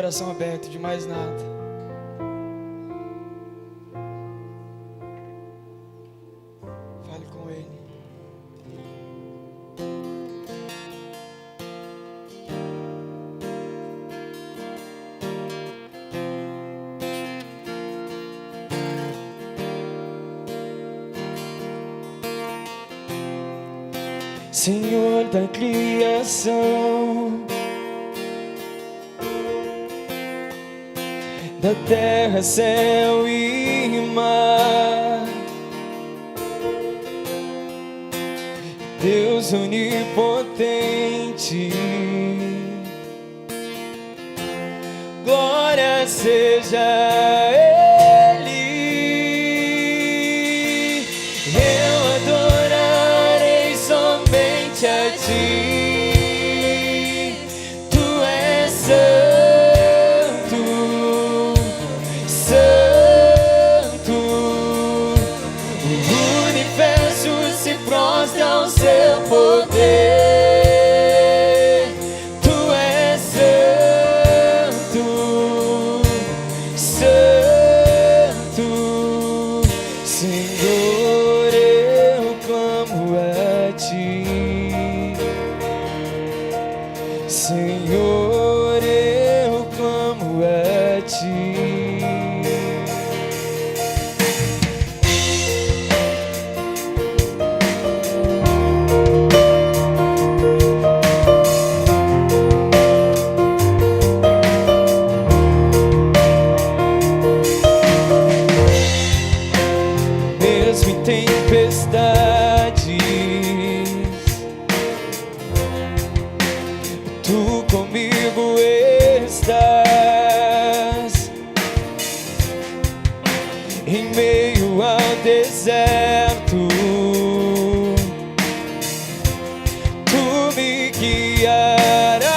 coração aberto, de mais nada. Fale com Ele. Senhor da criação, da terra, céu e mar, Deus onipotente, glória seja a Ele. Eu adorarei somente a Ti. Tu és santo, santo. O universo se prostra ao Seu poder. Tu és santo, santo. Senhor, eu clamo a Ti. Senhor, eu clamo a Ti. Mesmo em tempestades, Tu comigo estás. Em meio ao deserto, Tu me guiarás.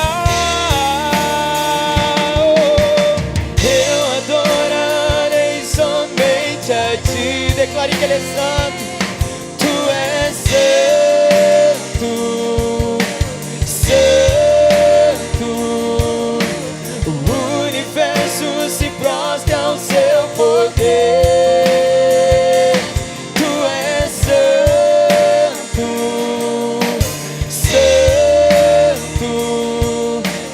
Eu adorarei somente a Ti. Declare que Ele é santo. Tu és santo, santo. O universo se prostra ao Seu poder. Tu és santo, santo.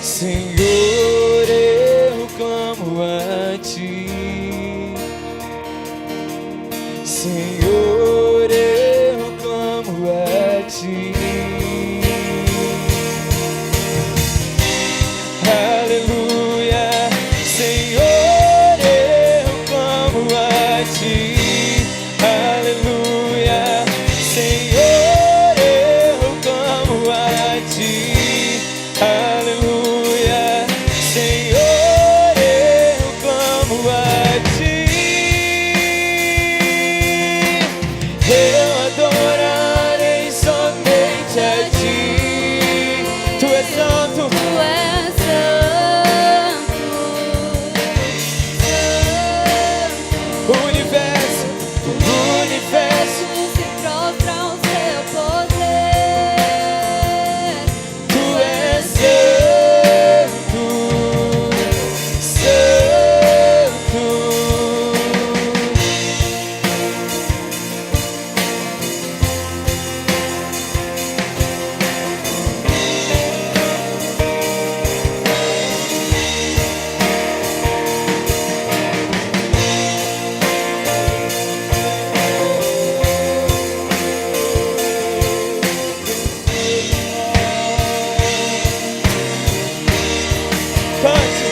Senhor, eu clamo a Ti. Senhor, eu clamo a Ti. Aleluia. Senhor, eu clamo a Ti. Aleluia. Senhor, eu clamo a Ti. Aleluia. Senhor, eu clamo a Ti. Eu adorarei somente a Ti. Tu és santo. Tu és santo, O universo se prostra ao Seu poder. Tu és santo, santo. Cante.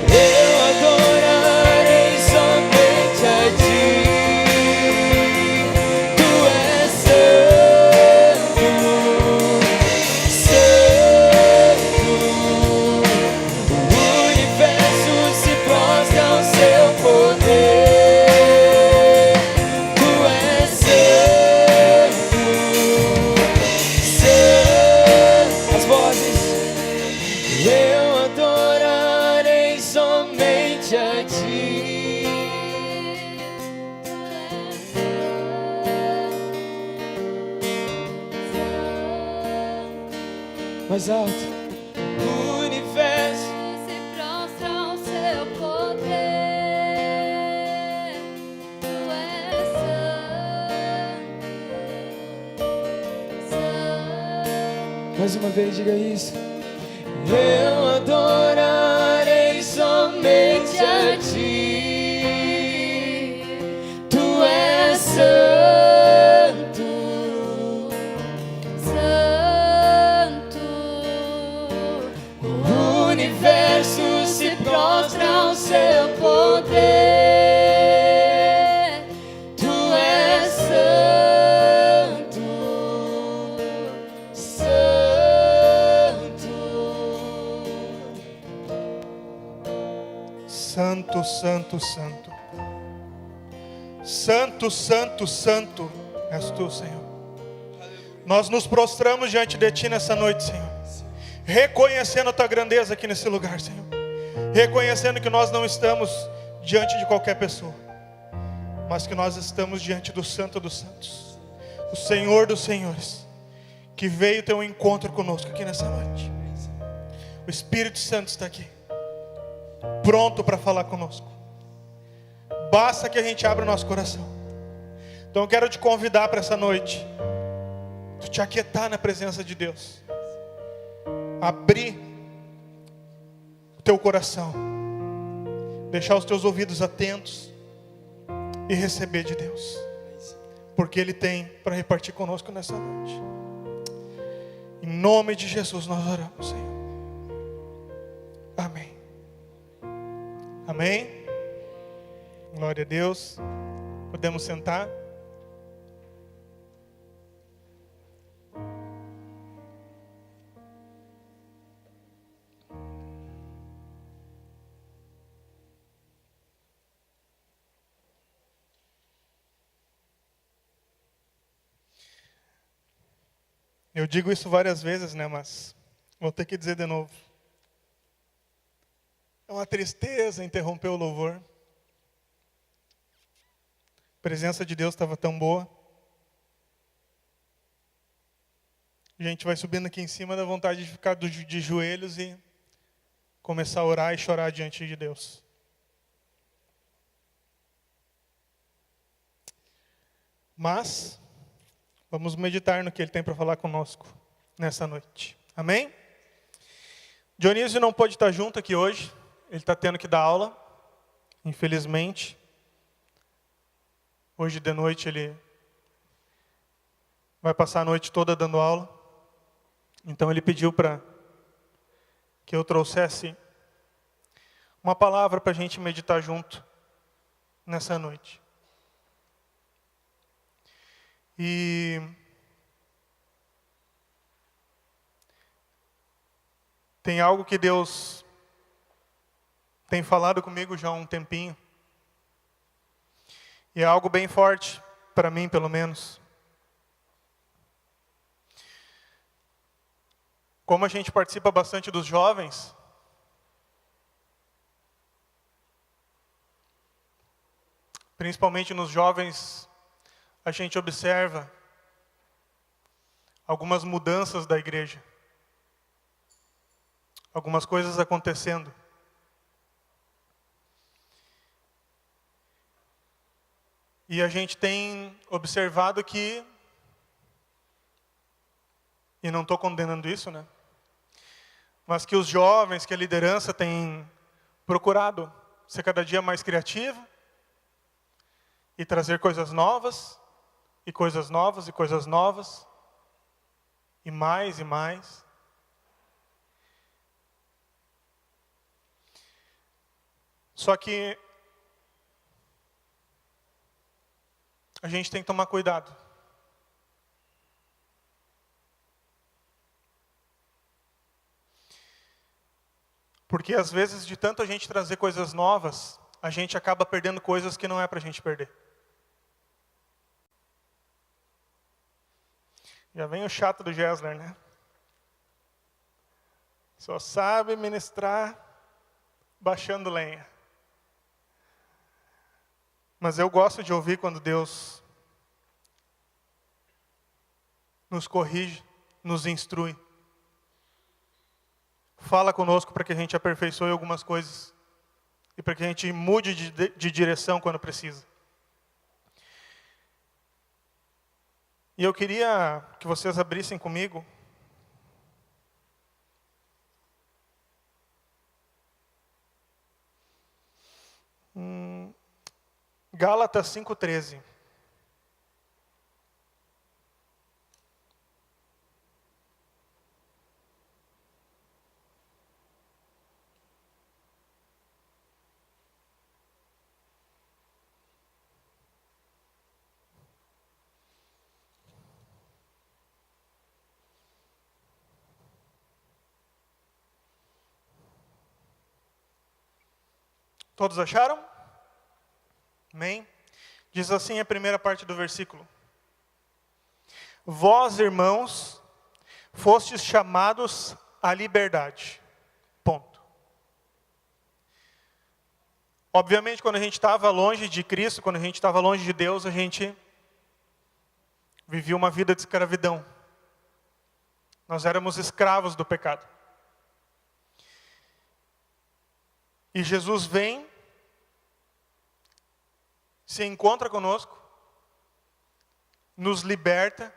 Eu adorarei somente a Ti. Tu és santo, santo. O universo se prostra ao Seu poder. Tu és santo, santo. As vozes. Eu adorarei somente a Ti. Mais alto. O universo Se Mais uma vez, diga isso. Eu adorarei somente a ti. Tu és santo, Santo, o universo se prostra ao seu poder. Tu és santo, santo. Santo, santo, santo. Santo, santo, santo és tu, Senhor. Nós nos prostramos diante de ti nessa noite, Senhor, reconhecendo a tua grandeza aqui nesse lugar, Senhor, reconhecendo que nós não estamos diante de qualquer pessoa, mas que nós estamos diante do Santo dos Santos, o Senhor dos Senhores, que veio ter um encontro conosco aqui nessa noite. O Espírito Santo está aqui, pronto para falar conosco. Basta que a gente abra o nosso coração. Então eu quero te convidar para essa noite, tu te aquietar na presença de Deus, abrir o teu coração, deixar os teus ouvidos atentos e receber de Deus, porque Ele tem para repartir conosco nessa noite. Em nome de Jesus nós oramos, Senhor. Amém. Amém. Glória a Deus. Podemos sentar. Eu digo isso várias vezes, né? Mas vou ter que dizer de novo. É uma tristeza interromper o louvor. A presença de Deus estava tão boa. A gente vai subindo aqui em cima, dá vontade de ficar de joelhos e começar a orar e chorar diante de Deus. Mas vamos meditar no que Ele tem para falar conosco nessa noite. Amém? Dionísio não pôde estar junto aqui hoje. Ele está tendo que dar aula, infelizmente. Hoje de noite ele vai passar a noite toda dando aula. Então ele pediu para que eu trouxesse uma palavra para a gente meditar junto nessa noite. E tem algo que Deus tem falado comigo já há um tempinho. E é algo bem forte, para mim pelo menos. Como a gente participa bastante dos jovens, principalmente nos jovens, a gente observa algumas mudanças da igreja. Algumas coisas acontecendo. E a gente tem observado que, e não estou condenando isso, né? Mas que os jovens, que a liderança tem procurado ser cada dia mais criativa e trazer coisas novas, e coisas novas, e coisas novas, e mais e mais. Só que a gente tem que tomar cuidado. Porque às vezes, de tanto a gente trazer coisas novas, a gente acaba perdendo coisas que não é para a gente perder. Já vem o chato do Gessler, né? Só sabe ministrar baixando lenha. Mas eu gosto de ouvir quando Deus nos corrige, nos instrui. Fala conosco para que a gente aperfeiçoe algumas coisas. E para que a gente mude de direção quando precisa. E eu queria que vocês abrissem comigo Gálatas 5:13. Todos acharam? Amém? Diz assim a primeira parte do versículo: Vós, irmãos, fostes chamados à liberdade. Ponto. Obviamente, quando a gente estava longe de Cristo, quando a gente estava longe de Deus, a gente vivia uma vida de escravidão. Nós éramos escravos do pecado. E Jesus vem, se encontra conosco, nos liberta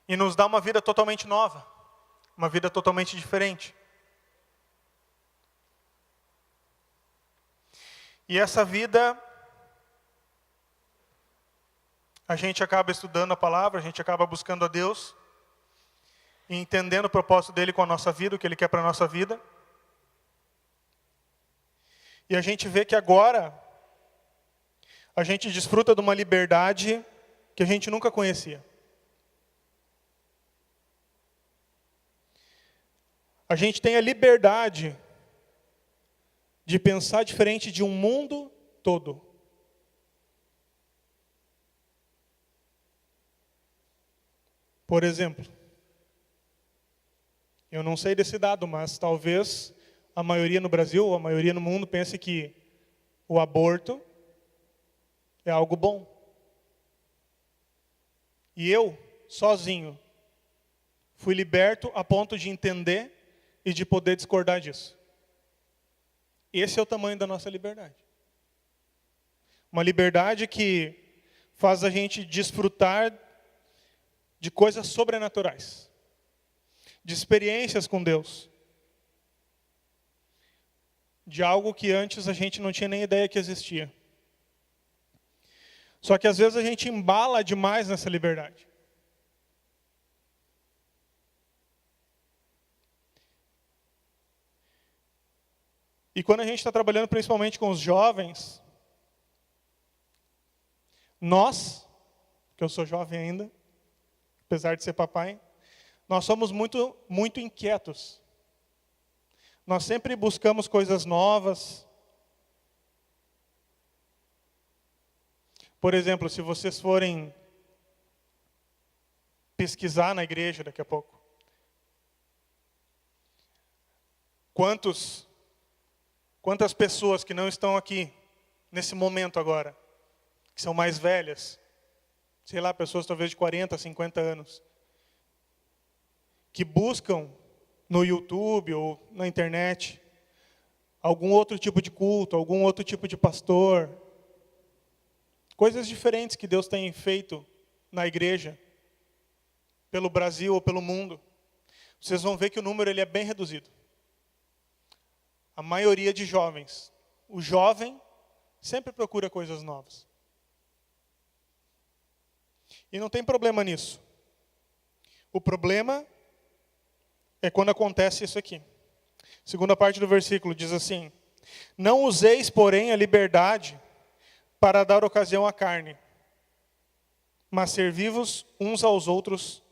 e nos dá uma vida totalmente nova, uma vida totalmente diferente. E essa vida, a gente acaba estudando a palavra, a gente acaba buscando a Deus, e entendendo o propósito dele com a nossa vida, o que ele quer para a nossa vida. E a gente vê que agora a gente desfruta de uma liberdade que a gente nunca conhecia. A gente tem a liberdade de pensar diferente de um mundo todo. Por exemplo, eu não sei desse dado, mas talvez a maioria no Brasil, ou a maioria no mundo, pense que o aborto é algo bom. E eu, sozinho, fui liberto a ponto de entender e de poder discordar disso. Esse é o tamanho da nossa liberdade. Uma liberdade que faz a gente desfrutar de coisas sobrenaturais, de experiências com Deus, de algo que antes a gente não tinha nem ideia que existia. Só que às vezes a gente embala demais nessa liberdade. E quando a gente está trabalhando principalmente com os jovens, nós, que eu sou jovem ainda, apesar de ser papai, nós somos muito, muito inquietos. Nós sempre buscamos coisas novas. Por exemplo, se vocês forem pesquisar na igreja daqui a pouco, quantas pessoas que não estão aqui nesse momento agora, que são mais velhas, sei lá, pessoas talvez de 40, 50 anos, que buscam no YouTube ou na internet algum outro tipo de culto, algum outro tipo de pastor, coisas diferentes que Deus tem feito na igreja, pelo Brasil ou pelo mundo, vocês vão ver que o número ele é bem reduzido. A maioria de jovens, o jovem sempre procura coisas novas. E não tem problema nisso. O problema é quando acontece isso aqui. Segunda parte do versículo diz assim: Não useis, porém, a liberdade para dar ocasião à carne, mas servi-vos uns aos outros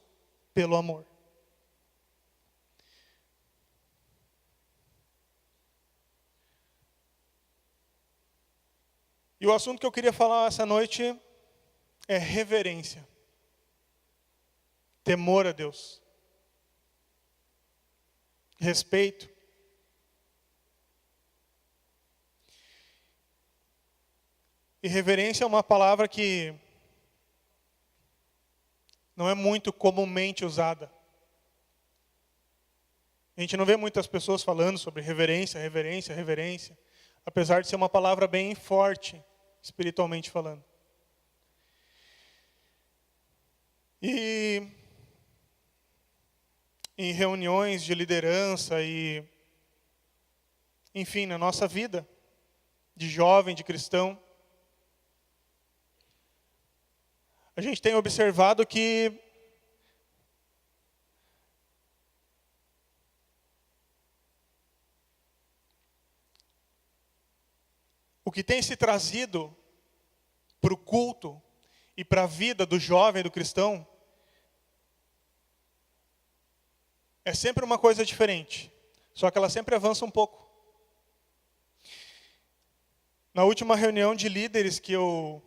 pelo amor. E o assunto que eu queria falar essa noite é reverência. Temor a Deus. Respeito. E reverência é uma palavra que não é muito comumente usada. A gente não vê muitas pessoas falando sobre reverência, reverência, reverência, apesar de ser uma palavra bem forte, espiritualmente falando. E em reuniões de liderança e, enfim, na nossa vida, de jovem, de cristão, a gente tem observado que o que tem se trazido para o culto e para a vida do jovem, do cristão, é sempre uma coisa diferente, só que ela sempre avança um pouco. Na última reunião de líderes que eu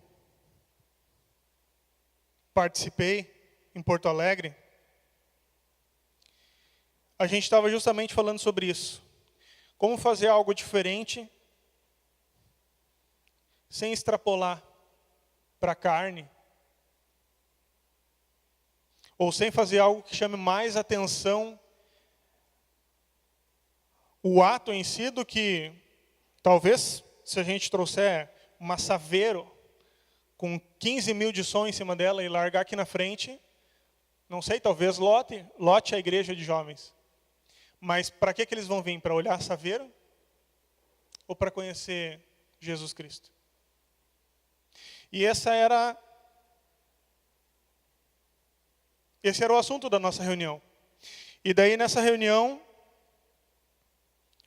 participei em Porto Alegre, a gente estava justamente falando sobre isso. Como fazer algo diferente sem extrapolar para a carne, ou sem fazer algo que chame mais atenção o ato em si do que, talvez, se a gente trouxer uma Saveiro com 15 mil de som em cima dela e largar aqui na frente, não sei, talvez lote a igreja de jovens. Mas para que eles vão vir? Para olhar a Saveiro? Ou para conhecer Jesus Cristo? E esse era o assunto da nossa reunião. E daí, nessa reunião,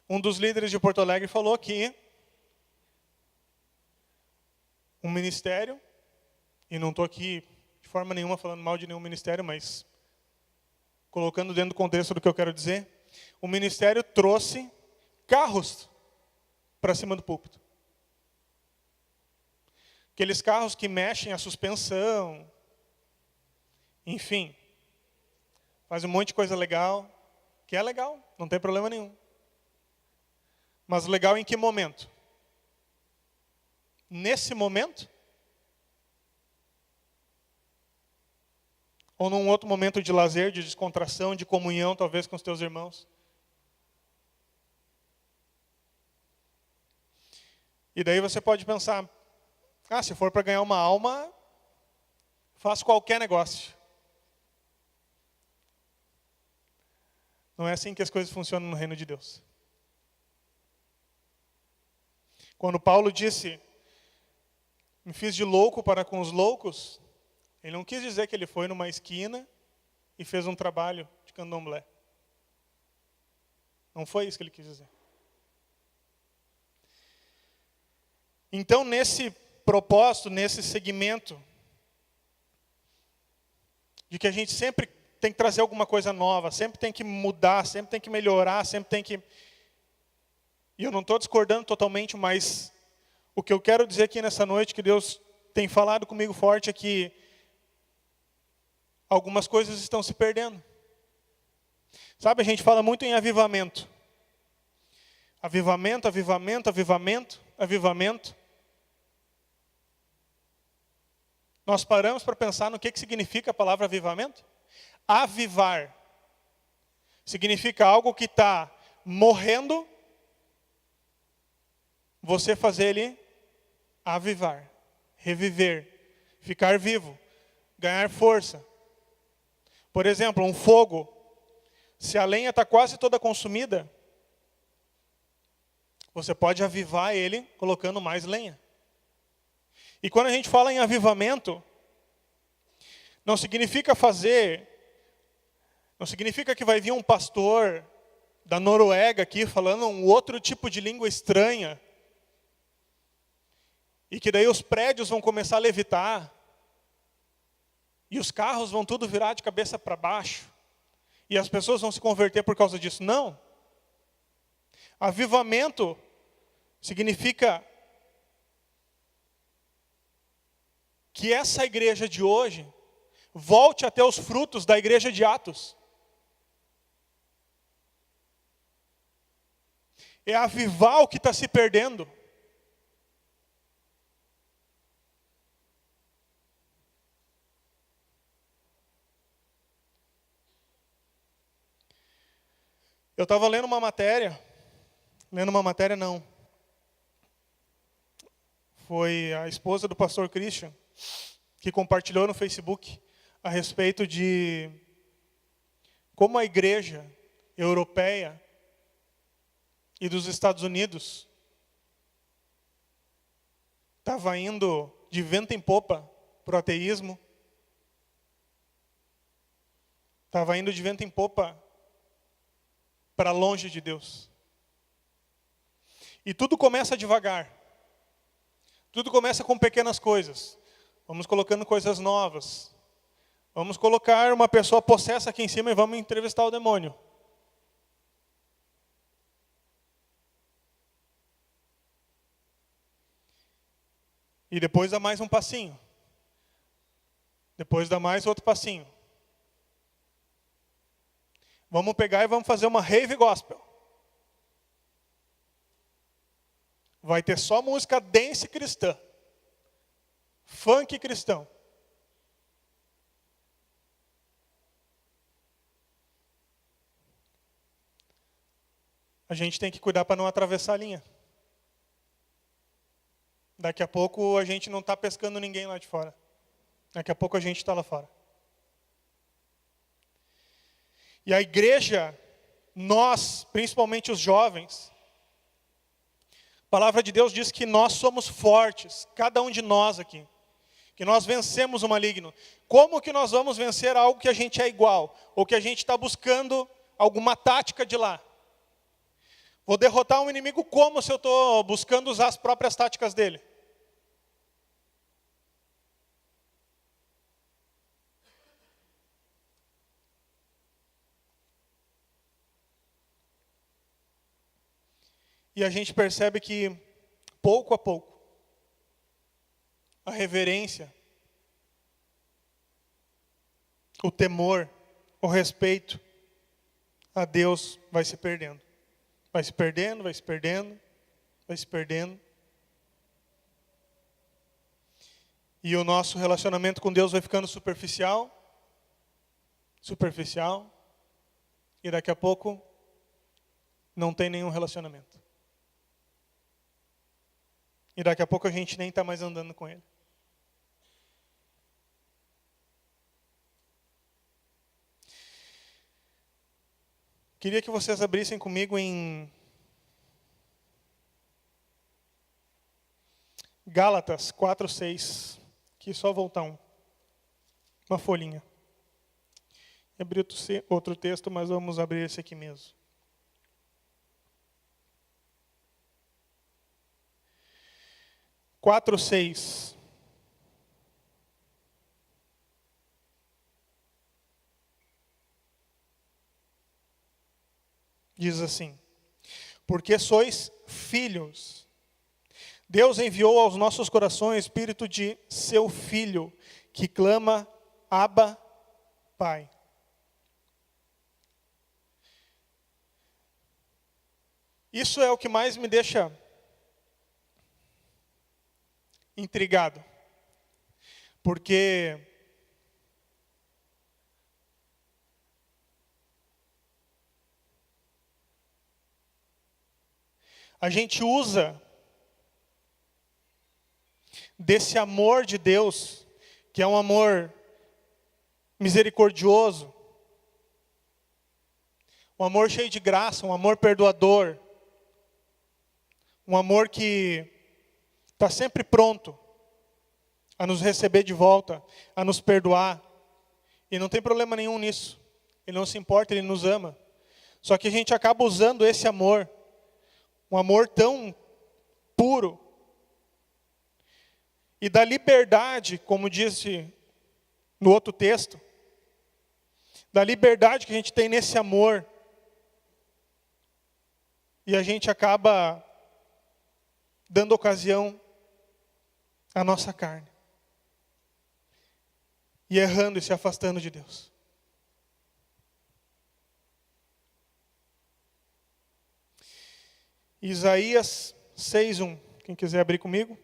um dos líderes de Porto Alegre falou que um ministério, e não estou aqui de forma nenhuma falando mal de nenhum ministério, mas colocando dentro do contexto do que eu quero dizer, o ministério trouxe carros para cima do púlpito. Aqueles carros que mexem a suspensão, enfim, faz um monte de coisa legal, que é legal, não tem problema nenhum. Mas legal em que momento? Nesse momento? Ou num outro momento de lazer, de descontração, de comunhão, talvez com os teus irmãos? E daí você pode pensar, se for para ganhar uma alma, faço qualquer negócio. Não é assim que as coisas funcionam no reino de Deus. Quando Paulo disse, me fiz de louco para com os loucos, ele não quis dizer que ele foi numa esquina e fez um trabalho de candomblé. Não foi isso que ele quis dizer. Então, nesse propósito, nesse segmento, de que a gente sempre tem que trazer alguma coisa nova, sempre tem que mudar, sempre tem que melhorar, sempre tem que... E eu não estou discordando totalmente, mas o que eu quero dizer aqui nessa noite, que Deus tem falado comigo forte, é que algumas coisas estão se perdendo. Sabe, a gente fala muito em avivamento. Avivamento, avivamento, avivamento, avivamento. Nós paramos para pensar no que significa a palavra avivamento? Avivar significa algo que está morrendo, você fazer ele avivar, reviver, ficar vivo, ganhar força. Por exemplo, um fogo, se a lenha está quase toda consumida, você pode avivar ele colocando mais lenha. E quando a gente fala em avivamento, não significa que vai vir um pastor da Noruega aqui falando um outro tipo de língua estranha, e que daí os prédios vão começar a levitar, e os carros vão tudo virar de cabeça para baixo, e as pessoas vão se converter por causa disso. Não. Avivamento significa que essa igreja de hoje volte a ter os frutos da igreja de Atos. É avivar o que está se perdendo. Eu estava lendo uma matéria não, foi a esposa do pastor Christian, que compartilhou no Facebook a respeito de como a igreja europeia e dos Estados Unidos estava indo de vento em popa para o ateísmo, estava indo de vento em popa para longe de Deus. E tudo começa devagar. Tudo começa com pequenas coisas. Vamos colocando coisas novas. Vamos colocar uma pessoa possessa aqui em cima e vamos entrevistar o demônio. E depois dá mais um passinho. Depois dá mais outro passinho. Vamos pegar e vamos fazer uma rave gospel. Vai ter só música dance cristã. Funk cristão. A gente tem que cuidar para não atravessar a linha. Daqui a pouco a gente não está pescando ninguém lá de fora. Daqui a pouco a gente está lá fora. E a igreja, nós, principalmente os jovens, a palavra de Deus diz que nós somos fortes, cada um de nós aqui. Que nós vencemos o maligno. Como que nós vamos vencer algo que a gente é igual? Ou que a gente está buscando alguma tática de lá? Vou derrotar um inimigo como se eu estou buscando usar as próprias táticas dele? E a gente percebe que, pouco a pouco, a reverência, o temor, o respeito a Deus vai se perdendo. Vai se perdendo, vai se perdendo, vai se perdendo. E o nosso relacionamento com Deus vai ficando superficial, superficial, e daqui a pouco não tem nenhum relacionamento. E daqui a pouco a gente nem está mais andando com Ele. Queria que vocês abrissem comigo em Gálatas 4:6. Aqui só voltar uma folhinha. Abri outro texto, mas vamos abrir esse aqui mesmo. Quatro, 6. Diz assim: porque sois filhos, Deus enviou aos nossos corações o espírito de seu Filho, que clama, Abba, Pai. Isso é o que mais me deixa intrigado, porque a gente usa desse amor de Deus, que é um amor misericordioso, um amor cheio de graça, um amor perdoador, um amor que está sempre pronto a nos receber de volta, a nos perdoar. E não tem problema nenhum nisso. Ele não se importa, Ele nos ama. Só que a gente acaba usando esse amor, um amor tão puro, e da liberdade, como disse no outro texto, da liberdade que a gente tem nesse amor, e a gente acaba dando ocasião à nossa carne, e errando e se afastando de Deus. Isaías 6:1. Quem quiser abrir comigo.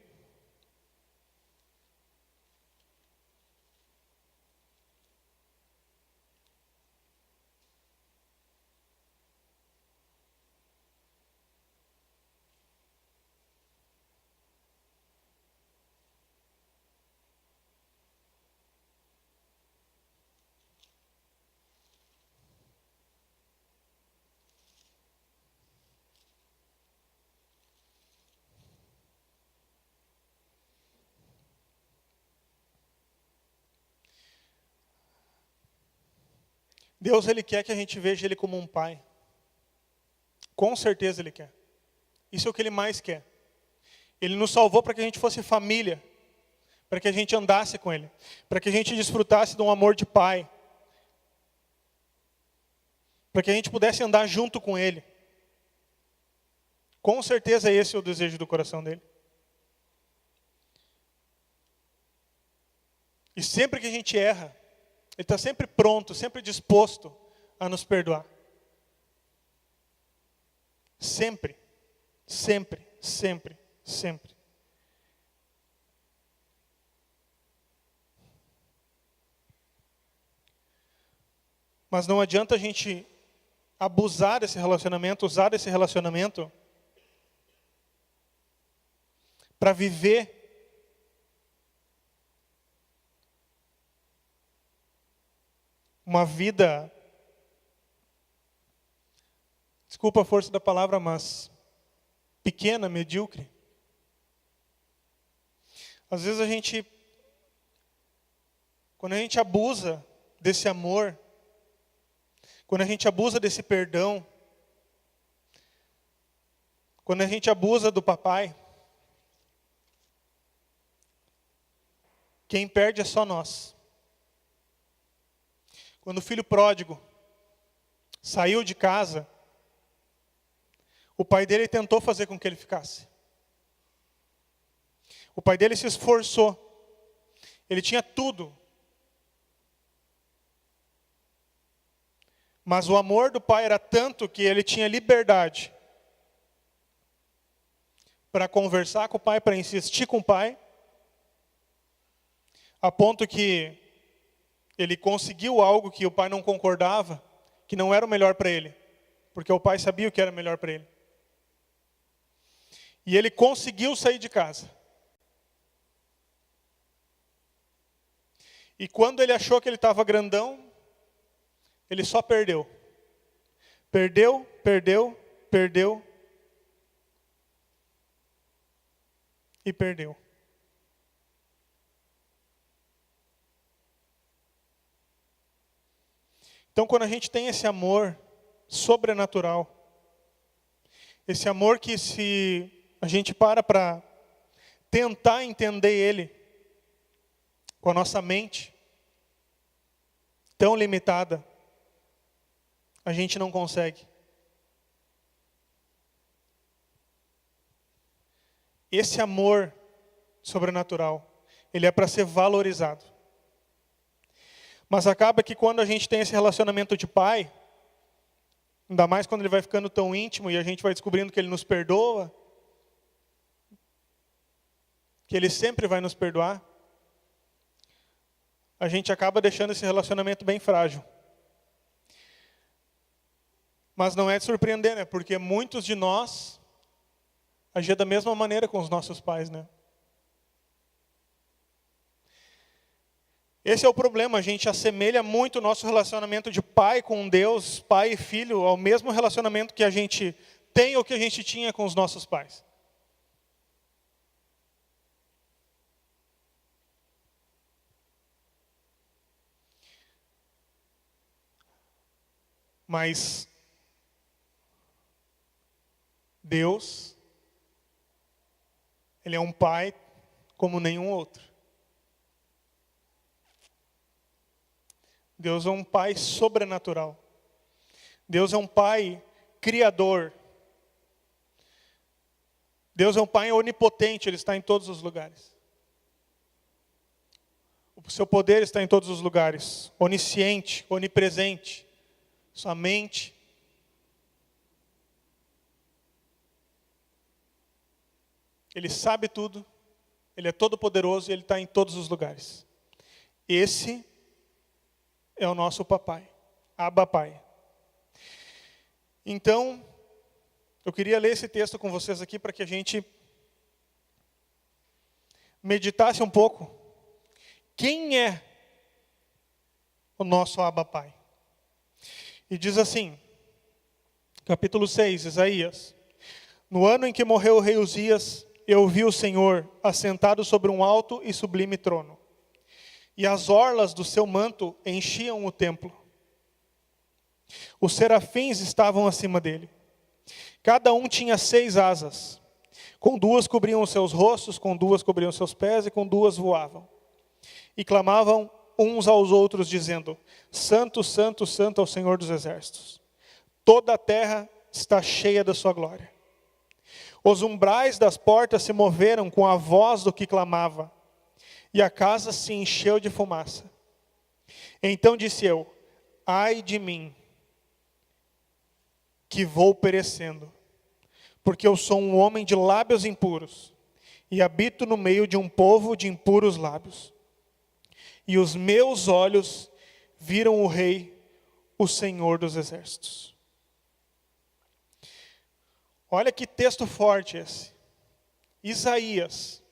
Deus, Ele quer que a gente veja Ele como um pai. Com certeza Ele quer. Isso é o que Ele mais quer. Ele nos salvou para que a gente fosse família, para que a gente andasse com Ele, para que a gente desfrutasse de um amor de pai, para que a gente pudesse andar junto com Ele. Com certeza esse é o desejo do coração dele. E sempre que a gente erra, Ele está sempre pronto, sempre disposto a nos perdoar. Sempre, sempre, sempre, sempre. Mas não adianta a gente abusar desse relacionamento, usar desse relacionamento para viver uma vida, desculpa a força da palavra, mas pequena, medíocre. Às vezes quando a gente abusa desse amor, quando a gente abusa desse perdão, quando a gente abusa do papai, quem perde é só nós. Quando o filho pródigo saiu de casa, o pai dele tentou fazer com que ele ficasse. O pai dele se esforçou. Ele tinha tudo. Mas o amor do pai era tanto que ele tinha liberdade para conversar com o pai, para insistir com o pai, a ponto que ele conseguiu algo que o pai não concordava, que não era o melhor para ele, porque o pai sabia o que era melhor para ele. E ele conseguiu sair de casa. E quando ele achou que ele estava grandão, ele só perdeu. Perdeu, perdeu, perdeu e perdeu. Então, quando a gente tem esse amor sobrenatural, esse amor que se a gente para tentar entender ele com a nossa mente tão limitada, a gente não consegue. Esse amor sobrenatural, ele é para ser valorizado. Mas acaba que quando a gente tem esse relacionamento de pai, ainda mais quando ele vai ficando tão íntimo e a gente vai descobrindo que ele nos perdoa, que ele sempre vai nos perdoar, a gente acaba deixando esse relacionamento bem frágil. Mas não é de surpreender, né? Porque muitos de nós agiam da mesma maneira com os nossos pais, né? Esse é o problema, a gente assemelha muito o nosso relacionamento de pai com Deus, pai e filho, ao mesmo relacionamento que a gente tem ou que a gente tinha com os nossos pais. Mas Deus, Ele é um pai como nenhum outro. Deus é um pai sobrenatural. Deus é um pai criador. Deus é um pai onipotente, Ele está em todos os lugares. O seu poder está em todos os lugares. Onisciente, onipresente. Sua mente. Ele sabe tudo. Ele é todo poderoso e Ele está em todos os lugares. Esse é o nosso papai, Abba Pai. Então, eu queria ler esse texto com vocês aqui para que a gente meditasse um pouco. Quem é o nosso Abba Pai? E diz assim, capítulo 6, Isaías. No ano em que morreu o rei Uzias, eu vi o Senhor assentado sobre um alto e sublime trono. E as orlas do seu manto enchiam o templo. Os serafins estavam acima dele. Cada um tinha 6 asas. Com 2 cobriam os seus rostos, com 2 cobriam os seus pés e com 2 voavam. E clamavam uns aos outros, dizendo: Santo, Santo, Santo é o Senhor dos Exércitos. Toda a terra está cheia da sua glória. Os umbrais das portas se moveram com a voz do que clamava, e a casa se encheu de fumaça. Então disse eu: ai de mim, que vou perecendo, porque eu sou um homem de lábios impuros, e habito no meio de um povo de impuros lábios. E os meus olhos viram o Rei, o Senhor dos Exércitos. Olha que texto forte esse. Isaías,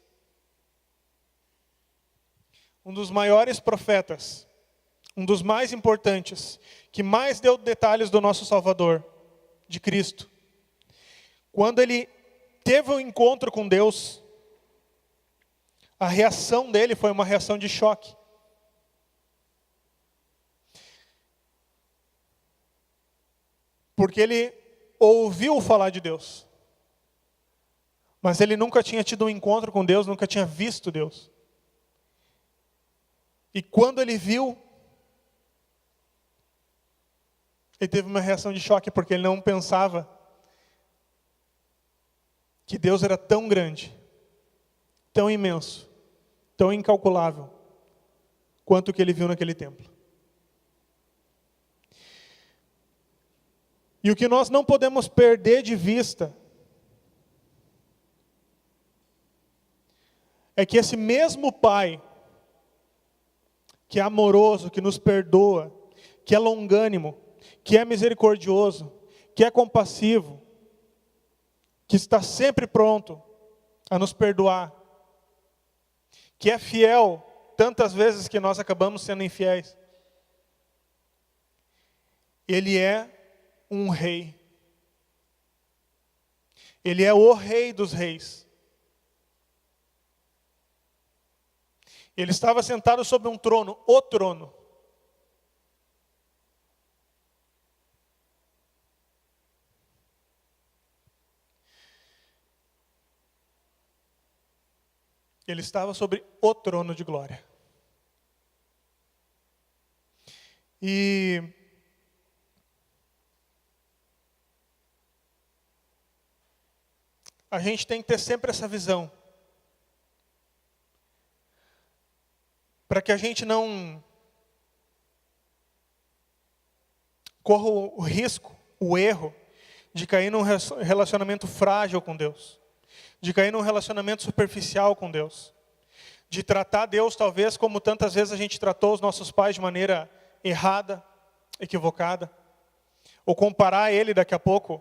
um dos maiores profetas, um dos mais importantes, que mais deu detalhes do nosso Salvador, de Cristo. Quando ele teve um encontro com Deus, a reação dele foi uma reação de choque. Porque ele ouviu falar de Deus, mas ele nunca tinha tido um encontro com Deus, nunca tinha visto Deus. E quando ele viu, ele teve uma reação de choque, porque ele não pensava que Deus era tão grande, tão imenso, tão incalculável, quanto o que ele viu naquele templo. E o que nós não podemos perder de vista é que esse mesmo Pai, que é amoroso, que nos perdoa, que é longânimo, que é misericordioso, que é compassivo, que está sempre pronto a nos perdoar, que é fiel tantas vezes que nós acabamos sendo infiéis. Ele é um rei. Ele é o Rei dos reis. Ele estava sentado sobre um trono, o trono. Ele estava sobre o trono de glória. E a gente tem que ter sempre essa visão, para que a gente não corra o risco, o erro, de cair num relacionamento frágil com Deus, de cair num relacionamento superficial com Deus, de tratar Deus talvez como tantas vezes a gente tratou os nossos pais de maneira errada, equivocada, ou comparar Ele daqui a pouco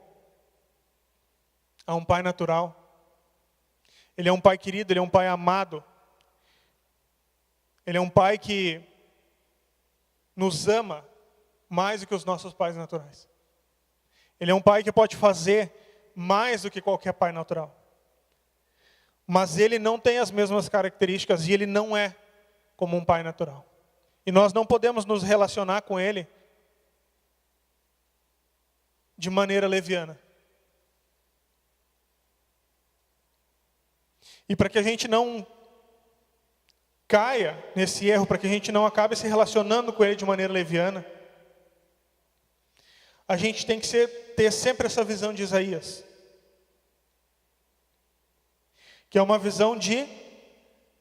a um pai natural. Ele é um pai querido, ele é um pai amado. Ele é um pai que nos ama mais do que os nossos pais naturais. Ele é um pai que pode fazer mais do que qualquer pai natural. Mas ele não tem as mesmas características e ele não é como um pai natural. E nós não podemos nos relacionar com ele de maneira leviana. E para que a gente não caia nesse erro, para que a gente não acabe se relacionando com ele de maneira leviana, a gente tem que ter sempre essa visão de Isaías, que é uma visão de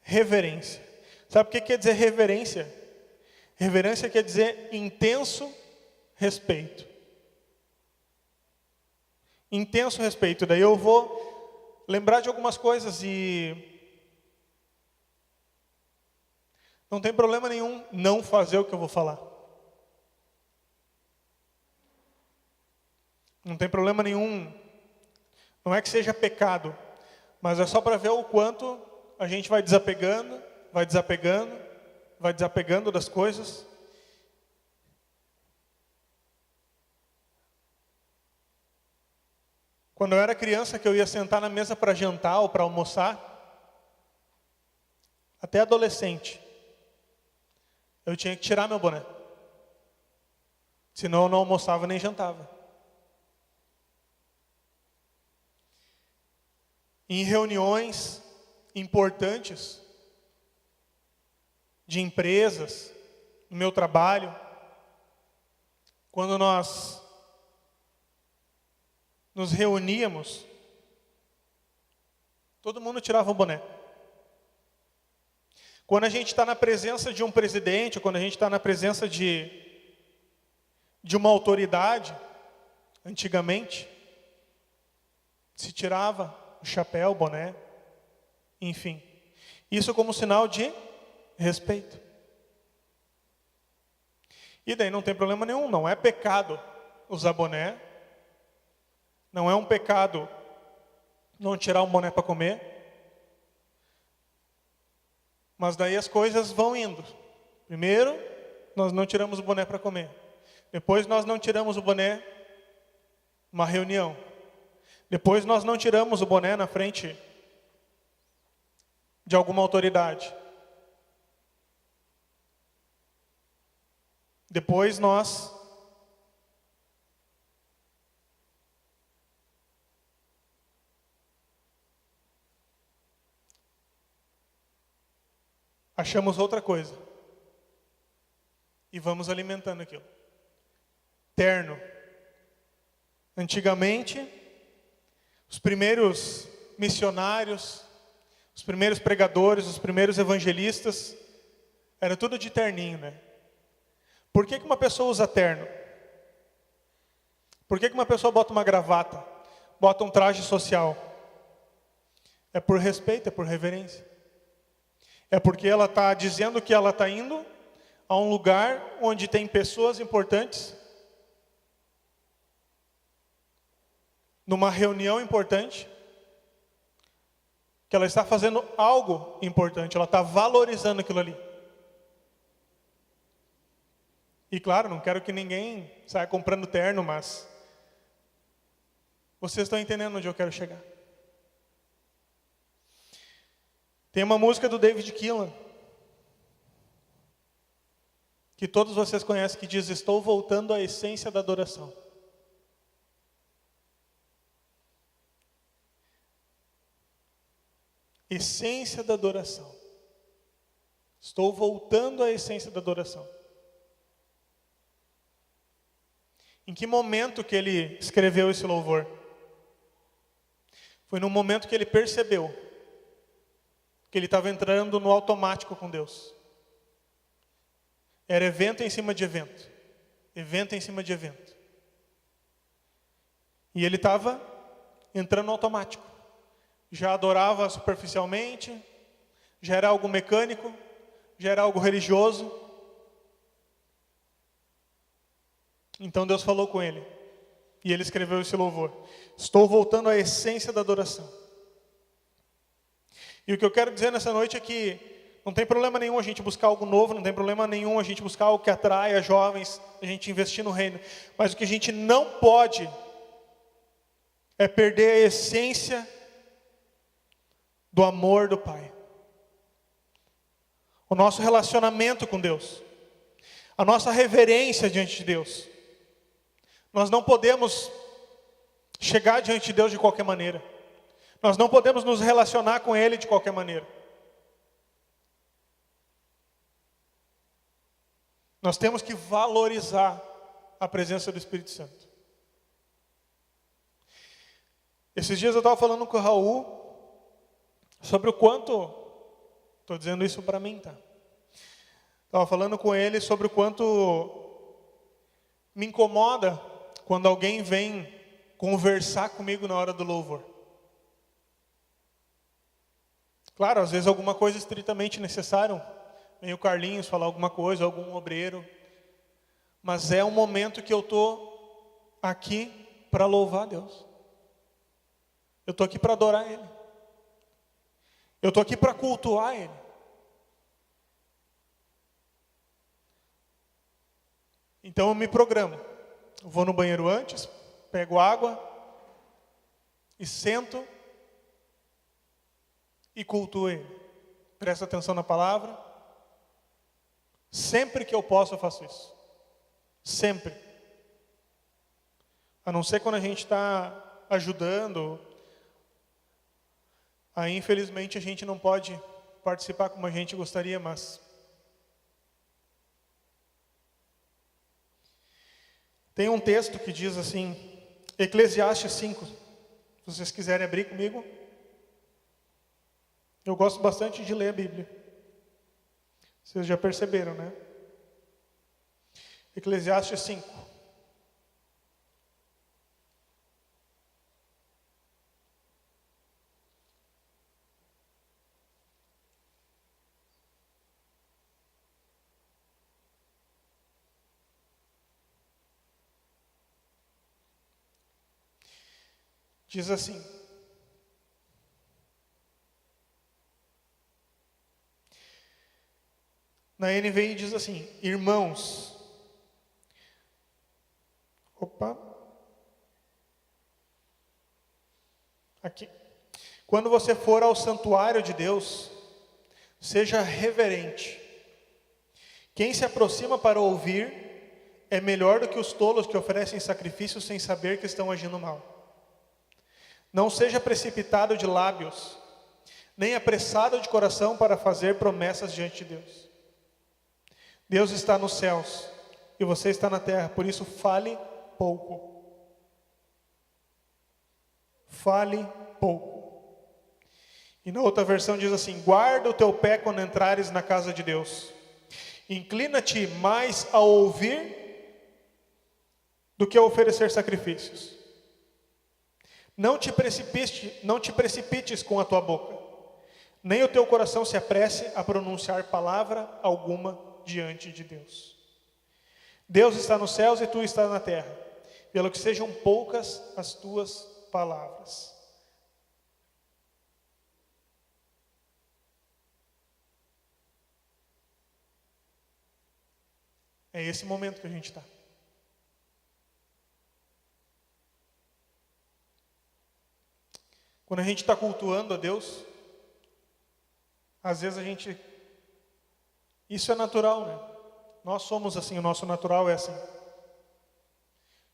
reverência. Sabe o que quer dizer reverência? Reverência quer dizer intenso respeito. Intenso respeito. Daí eu vou lembrar de algumas coisas e não tem problema nenhum não fazer o que eu vou falar. Não tem problema nenhum. Não é que seja pecado, mas é só para ver o quanto a gente vai desapegando, vai desapegando das coisas. Quando eu era criança, que eu ia sentar na mesa para jantar ou para almoçar, até adolescente, eu tinha que tirar meu boné. Senão eu não almoçava nem jantava. Em reuniões importantes de empresas, no meu trabalho, quando nós nos reuníamos, todo mundo tirava o boné. Quando a gente está na presença de um presidente, quando a gente está na presença de uma autoridade, antigamente, se tirava o chapéu, o boné, enfim. Isso como sinal de respeito. E daí não tem problema nenhum, não é pecado usar boné, não é um pecado não tirar um boné para comer, mas daí as coisas vão indo. Primeiro, nós não tiramos o boné para comer. Depois nós não tiramos o boné numa reunião. Depois nós não tiramos o boné na frente de alguma autoridade. Depois nós achamos outra coisa e vamos alimentando aquilo. Terno. Antigamente, os primeiros missionários, os primeiros pregadores, os primeiros evangelistas, era tudo de terninho, né? Por que uma pessoa usa terno? Por que uma pessoa bota uma gravata, bota um traje social? É por respeito, é por reverência. É porque ela está dizendo que ela está indo a um lugar onde tem pessoas importantes, numa reunião importante, que ela está fazendo algo importante, ela está valorizando aquilo ali. E claro, não quero que ninguém saia comprando terno, mas vocês estão entendendo onde eu quero chegar. Tem uma música do David Keelan, que todos vocês conhecem, que diz: estou voltando à essência da adoração. Essência da adoração. Estou voltando à essência da adoração. Em que momento que ele escreveu esse louvor? Foi no momento que ele percebeu que ele estava entrando no automático com Deus. Era evento em cima de evento. Evento em cima de evento. E ele estava entrando no automático. Já adorava superficialmente, já era algo mecânico, já era algo religioso. Então Deus falou com ele. E ele escreveu esse louvor. Estou voltando à essência da adoração. E o que eu quero dizer nessa noite é que não tem problema nenhum a gente buscar algo novo, não tem problema nenhum a gente buscar algo que atraia jovens, a gente investir no reino. Mas o que a gente não pode é perder a essência do amor do Pai. O nosso relacionamento com Deus. A nossa reverência diante de Deus. Nós não podemos chegar diante de Deus de qualquer maneira. Nós não podemos nos relacionar com Ele de qualquer maneira. Nós temos que valorizar a presença do Espírito Santo. Esses dias eu estava falando com o Raul sobre o quanto, estou dizendo isso para mim, tá? Estava falando com ele sobre o quanto me incomoda quando alguém vem conversar comigo na hora do louvor. Claro, às vezes alguma coisa estritamente necessária, vem o Carlinhos falar alguma coisa, algum obreiro, mas é um momento que eu estou aqui para louvar a Deus. Eu estou aqui para adorar Ele. Eu estou aqui para cultuar Ele. Então eu me programo. Eu vou no banheiro antes, pego água e sento e cultuo Ele. Presta atenção na palavra. Sempre que eu posso eu faço isso. Sempre. A não ser quando a gente está ajudando, aí infelizmente a gente não pode participar como a gente gostaria, mas tem um texto que diz assim, Eclesiastes 5, se vocês quiserem abrir comigo. Eu gosto bastante de ler a Bíblia. Vocês já perceberam, né? Eclesiastes 5. Diz assim: na NVI diz assim, irmãos. Opa. Aqui. Quando você for ao santuário de Deus, seja reverente. Quem se aproxima para ouvir é melhor do que os tolos que oferecem sacrifícios sem saber que estão agindo mal. Não seja precipitado de lábios, nem apressado de coração para fazer promessas diante de Deus. Deus está nos céus e você está na terra, por isso fale pouco. Fale pouco. E na outra versão diz assim: guarda o teu pé quando entrares na casa de Deus. Inclina-te mais a ouvir do que a oferecer sacrifícios. Não te precipites com a tua boca, nem o teu coração se apresse a pronunciar palavra alguma diante de Deus. Deus está nos céus e tu estás na terra, pelo que sejam poucas as tuas palavras. É esse momento que a gente está. Quando a gente está cultuando a Deus, às vezes a gente... Isso é natural, né? Nós somos assim, o nosso natural é assim.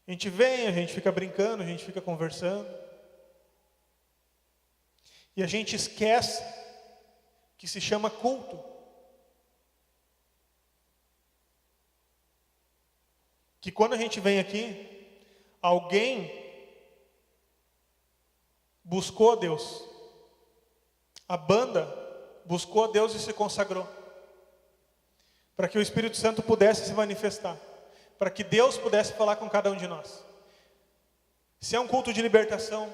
A gente vem, a gente fica brincando, a gente fica conversando. E a gente esquece que se chama culto. Que quando a gente vem aqui, alguém buscou a Deus. A banda buscou a Deus e se consagrou. Para que o Espírito Santo pudesse se manifestar. Para que Deus pudesse falar com cada um de nós. Se é um culto de libertação,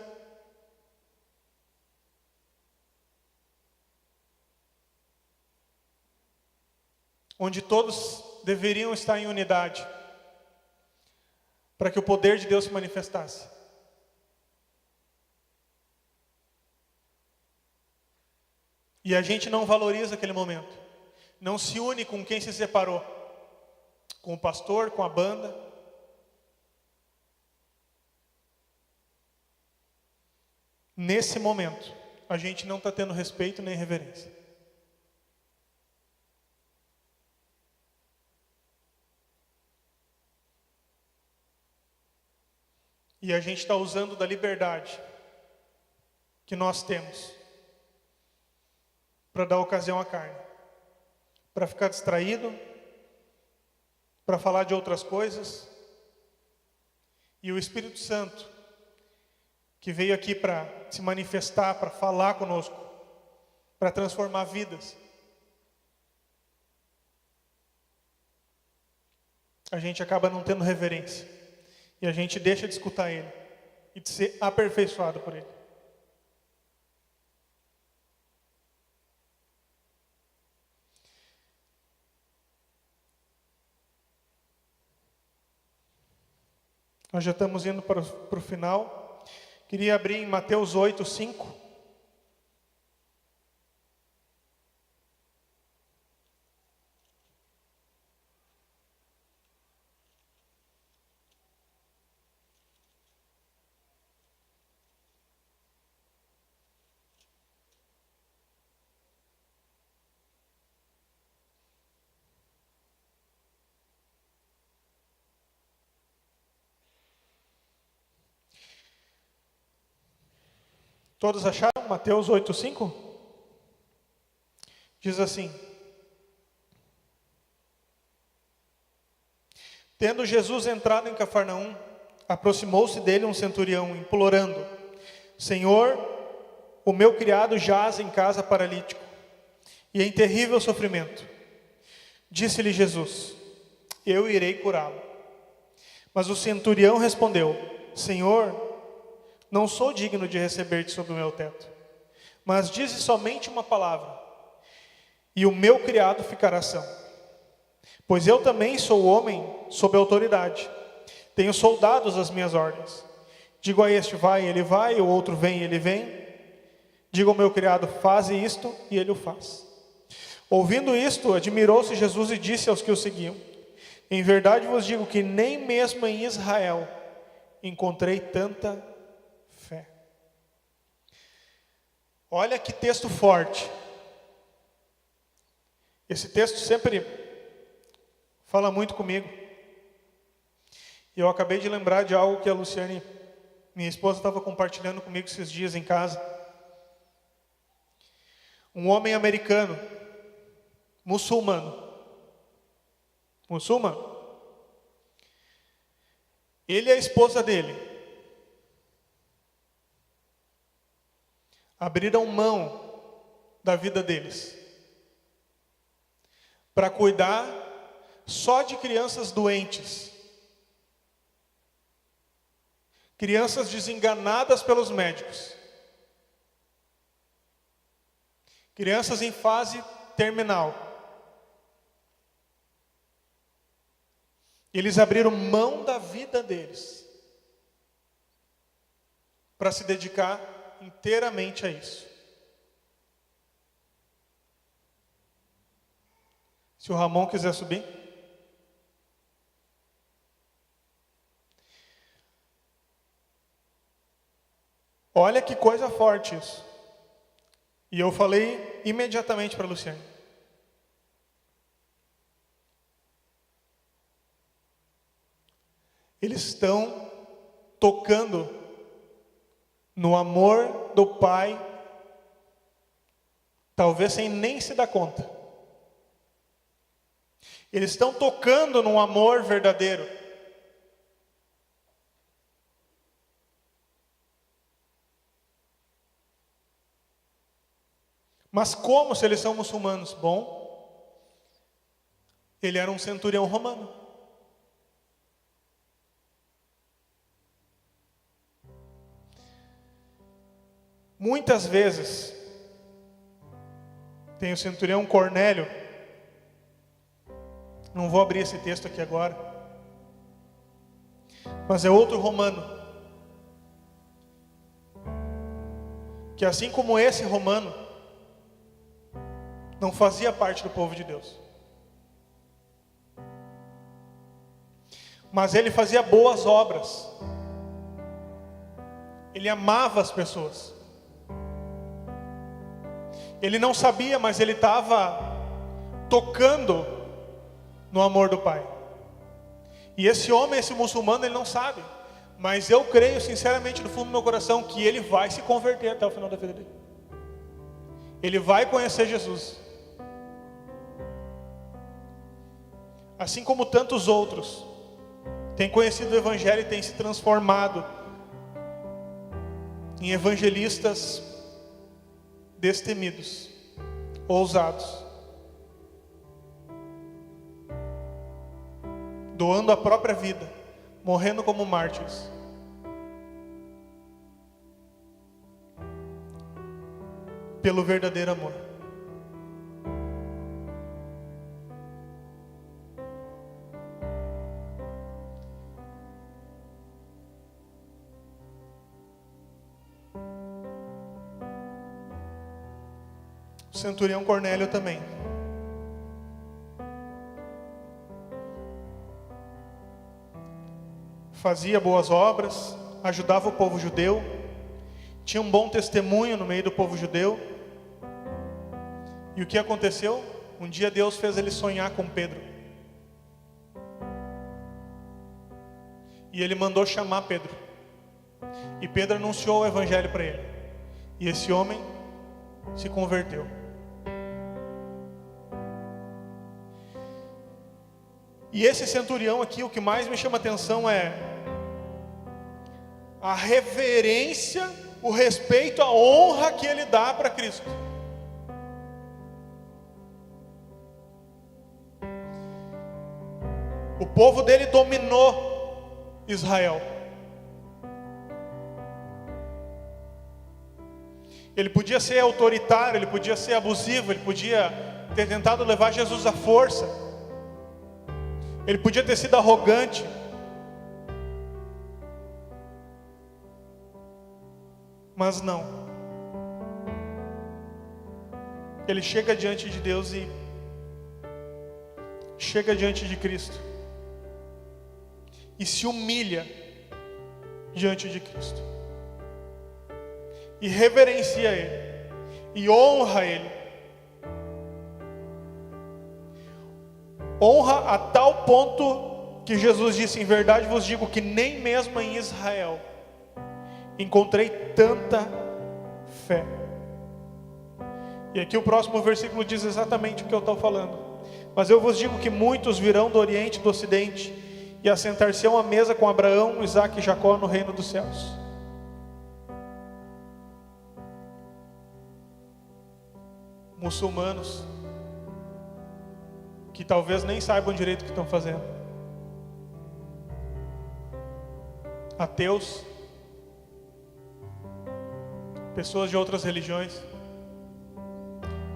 onde todos deveriam estar em unidade, para que o poder de Deus se manifestasse. E a gente não valoriza aquele momento. Não se une com quem se separou. Com o pastor, com a banda. Nesse momento, a gente não está tendo respeito nem reverência. E a gente está usando da liberdade que nós temos para dar ocasião à carne, para ficar distraído, para falar de outras coisas. E o Espírito Santo, que veio aqui para se manifestar, para falar conosco, para transformar vidas, a gente acaba não tendo reverência. E a gente deixa de escutar Ele e de ser aperfeiçoado por Ele. Nós já estamos indo para o final. Queria abrir em Mateus 8, 5. Todos acharam? Mateus 8:5? Diz assim: tendo Jesus entrado em Cafarnaum, aproximou-se dele um centurião, implorando: Senhor, o meu criado jaz em casa paralítico, e em terrível sofrimento. Disse-lhe Jesus: eu irei curá-lo. Mas o centurião respondeu: Senhor, não sou digno de receber-te sob o meu teto, mas dize somente uma palavra, e o meu criado ficará são. Pois eu também sou homem sob autoridade, tenho soldados às minhas ordens. Digo a este: vai, ele vai, o outro: vem, ele vem. Digo ao meu criado: faze isto, e ele o faz. Ouvindo isto, admirou-se Jesus e disse aos que o seguiam: em verdade vos digo que nem mesmo em Israel encontrei tanta fé. Olha que texto forte. Esse texto sempre fala muito comigo. E eu acabei de lembrar de algo que a Luciane, minha esposa, estava compartilhando comigo esses dias em casa. Um homem americano, muçulmano, ele e a esposa dele abriram mão da vida deles para cuidar só de crianças doentes, crianças desenganadas pelos médicos, crianças em fase terminal. Eles abriram mão da vida deles para se dedicar inteiramente a isso. Se o Ramon quiser subir. Olha que coisa forte isso. E eu falei imediatamente para a Luciane: eles estão tocando no amor do Pai, talvez sem nem se dar conta. Eles estão tocando num amor verdadeiro. Mas como se eles são muçulmanos? Bom, ele era um centurião romano. Muitas vezes, tem o centurião Cornélio, não vou abrir esse texto aqui agora, mas é outro romano, que assim como esse romano, não fazia parte do povo de Deus, mas ele fazia boas obras, ele amava as pessoas. Ele não sabia, mas ele estava tocando no amor do Pai. E esse homem, esse muçulmano, ele não sabe. Mas eu creio sinceramente no fundo do meu coração que ele vai se converter até o final da vida dele. Ele vai conhecer Jesus. Assim como tantos outros têm conhecido o Evangelho e têm se transformado em evangelistas destemidos, ousados, doando a própria vida, morrendo como mártires, pelo verdadeiro amor. O centurião Cornélio também. Fazia boas obras, ajudava o povo judeu, tinha um bom testemunho no meio do povo judeu. E o que aconteceu? Um dia Deus fez ele sonhar com Pedro. E ele mandou chamar Pedro. E Pedro anunciou o evangelho para ele. E esse homem se converteu. E esse centurião aqui, o que mais me chama a atenção é a reverência, o respeito, a honra que ele dá para Cristo. O povo dele dominou Israel. Ele podia ser autoritário, ele podia ser abusivo, ele podia ter tentado levar Jesus à força. Ele podia ter sido arrogante. Mas não. Ele chega diante de Deus e chega diante de Cristo e se humilha diante de Cristo e reverencia Ele e honra Ele. Honra a tal ponto que Jesus disse: em verdade vos digo que nem mesmo em Israel encontrei tanta fé. E aqui o próximo versículo diz exatamente o que eu estou falando. Mas eu vos digo que muitos virão do Oriente e do Ocidente e assentar-se-ão à mesa com Abraão, Isaque e Jacó no reino dos céus. Muçulmanos que talvez nem saibam direito o que estão fazendo. Ateus, pessoas de outras religiões,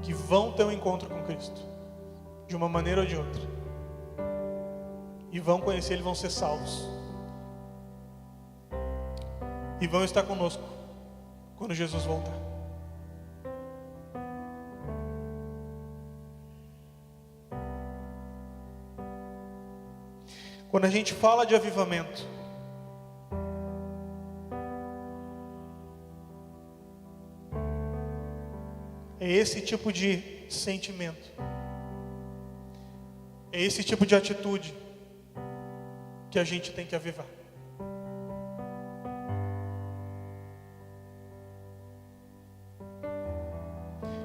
que vão ter um encontro com Cristo, de uma maneira ou de outra, e vão conhecer Ele, vão ser salvos, e vão estar conosco quando Jesus voltar. Quando a gente fala de avivamento, é esse tipo de sentimento, é esse tipo de atitude que a gente tem que avivar.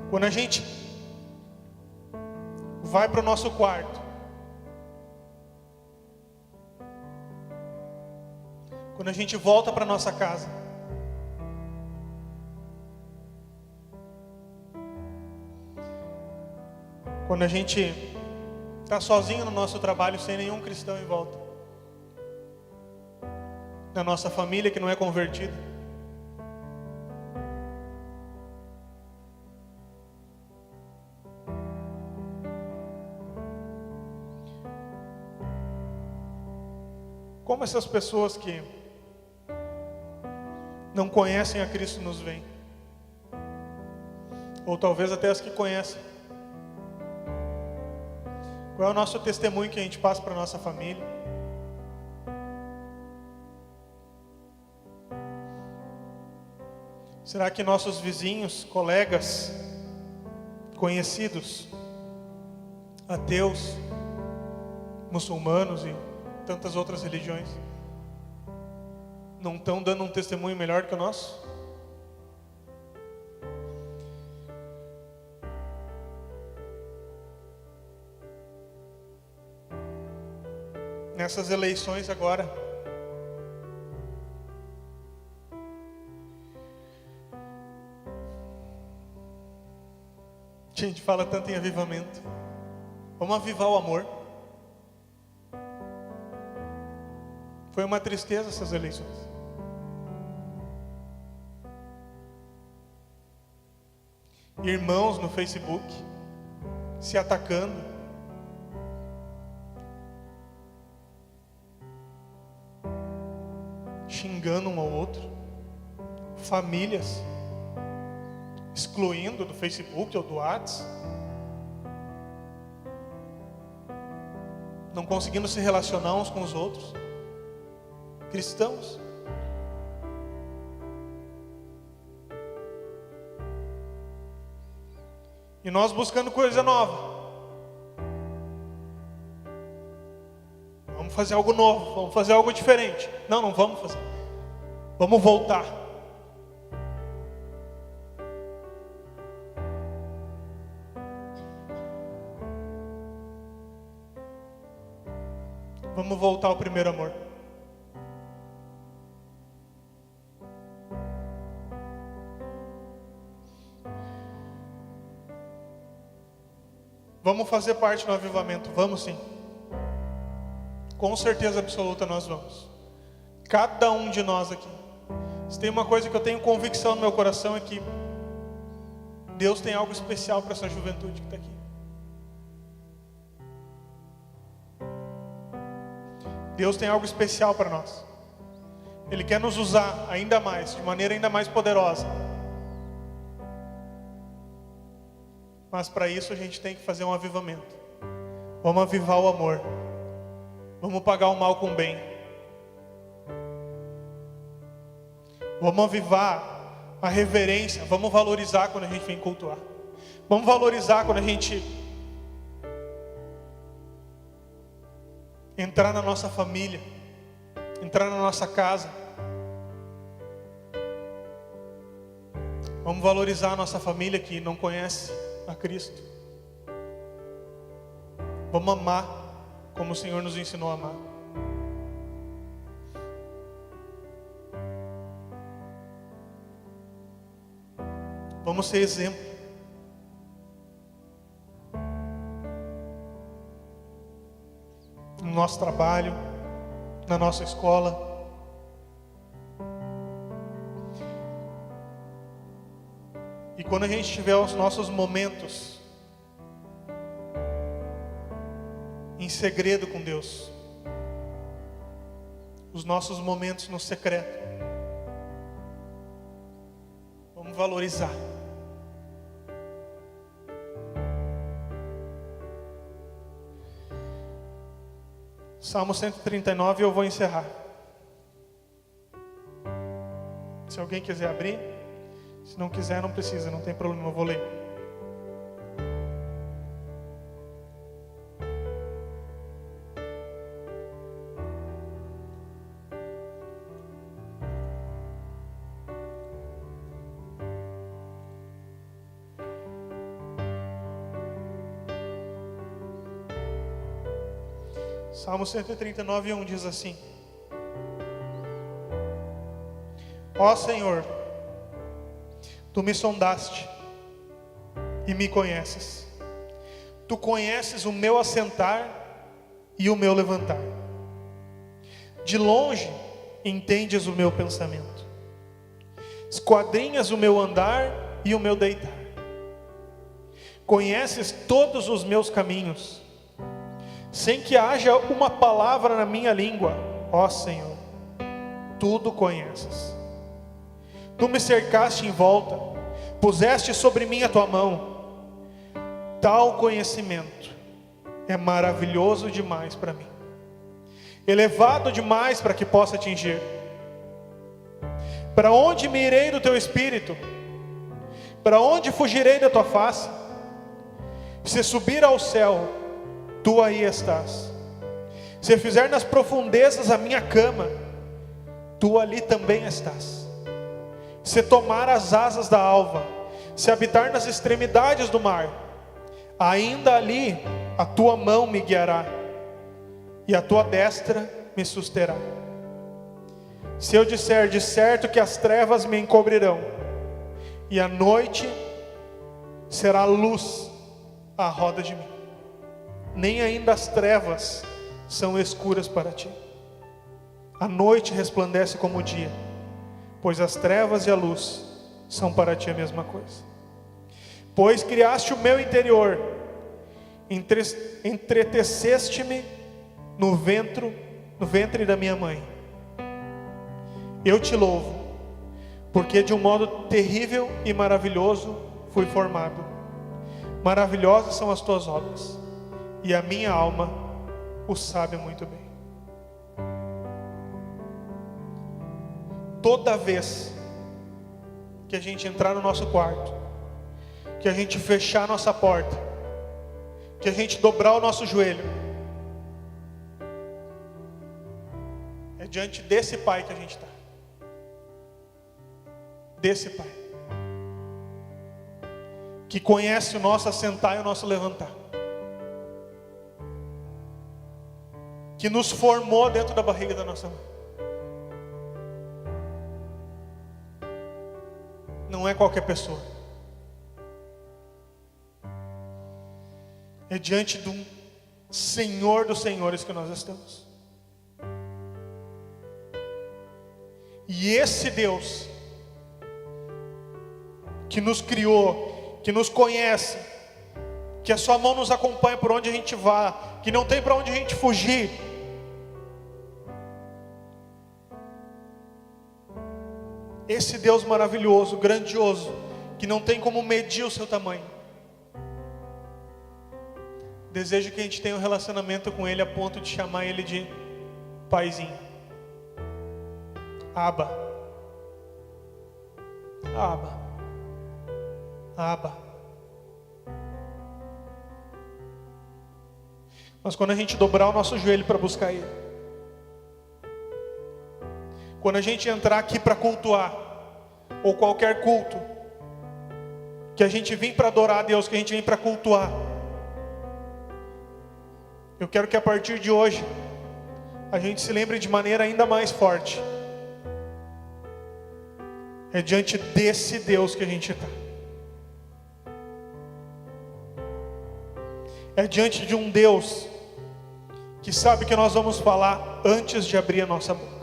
Quando a gente vai para o nosso quarto, quando a gente volta para nossa casa, quando a gente está sozinho no nosso trabalho, sem nenhum cristão em volta, na nossa família que não é convertida, como essas pessoas que não conhecem a Cristo nos veem, ou talvez até as que conhecem. Qual é o nosso testemunho que a gente passa para a nossa família? Será que nossos vizinhos, colegas, conhecidos, ateus, muçulmanos e tantas outras religiões, não estão dando um testemunho melhor que o nosso? Nessas eleições agora, a gente fala tanto em avivamento. Vamos avivar o amor. Foi uma tristeza essas eleições. Irmãos no Facebook se atacando, xingando um ao outro, famílias excluindo do Facebook ou do WhatsApp, não conseguindo se relacionar uns com os outros, cristãos. E nós buscando coisa nova. Vamos fazer algo novo, vamos fazer algo diferente. Não vamos fazer. Vamos voltar Vamos voltar ao primeiro amor. Vamos fazer parte do avivamento, vamos sim. Com certeza absoluta nós vamos. Cada um de nós aqui. Se tem uma coisa que eu tenho convicção no meu coração é que Deus tem algo especial para essa juventude que está aqui. Deus tem algo especial para nós. Ele quer nos usar ainda mais, de maneira ainda mais poderosa. Mas para isso a gente tem que fazer um avivamento. Vamos avivar o amor. Vamos pagar o mal com o bem. Vamos avivar a reverência. Vamos valorizar quando a gente vem cultuar. Vamos valorizar quando a gente entrar na nossa família, entrar na nossa casa. Vamos valorizar a nossa família que não conhece a Cristo. Vamos amar como o Senhor nos ensinou a amar. Vamos ser exemplo. No nosso trabalho, na nossa escola. E quando a gente tiver os nossos momentos em segredo com Deus, os nossos momentos no secreto, vamos valorizar. Salmo 139, eu vou encerrar. Se alguém quiser abrir, se não quiser, não precisa, não tem problema, eu vou ler. Salmo 139, 1 diz assim: Ó Senhor, Tu me sondaste e me conheces. Tu conheces o meu assentar e o meu levantar. De longe entendes o meu pensamento. Esquadrinhas o meu andar e o meu deitar. Conheces todos os meus caminhos, sem que haja uma palavra na minha língua. Ó Senhor, tudo conheces. Tu me cercaste em volta, puseste sobre mim a tua mão. Tal conhecimento é maravilhoso demais para mim, elevado demais para que possa atingir. Para onde me irei do teu espírito? Para onde fugirei da tua face? Se subir ao céu, tu aí estás. Se fizer nas profundezas a minha cama, tu ali também estás. Se tomar as asas da alva, se habitar nas extremidades do mar, ainda ali a tua mão me guiará, e a tua destra me susterá. Se eu disser de certo que as trevas me encobrirão, e a noite será luz à roda de mim, nem ainda as trevas são escuras para ti. A noite resplandece como o dia, pois as trevas e a luz são para ti a mesma coisa. Pois criaste o meu interior, entreteceste-me no ventre da minha mãe. Eu te louvo, porque de um modo terrível e maravilhoso fui formado. Maravilhosas são as tuas obras, e a minha alma o sabe muito bem. Toda vez que a gente entrar no nosso quarto, que a gente fechar a nossa porta, que a gente dobrar o nosso joelho, é diante desse Pai que a gente está. Desse Pai que conhece o nosso assentar e o nosso levantar, que nos formou dentro da barriga da nossa mãe. Não é qualquer pessoa. É diante de um Senhor dos Senhores que nós estamos. E esse Deus que nos criou, que nos conhece, que a sua mão nos acompanha por onde a gente vá, que não tem para onde a gente fugir, esse Deus maravilhoso, grandioso, que não tem como medir o seu tamanho, deseja que a gente tenha um relacionamento com Ele a ponto de chamar Ele de Paizinho. Abba. Abba. Abba. Mas quando a gente dobrar o nosso joelho para buscar Ele, quando a gente entrar aqui para cultuar, ou qualquer culto, que a gente vem para adorar a Deus, que a gente vem para cultuar, eu quero que a partir de hoje, a gente se lembre de maneira ainda mais forte. É diante desse Deus que a gente está. É diante de um Deus que sabe que nós vamos falar antes de abrir a nossa boca.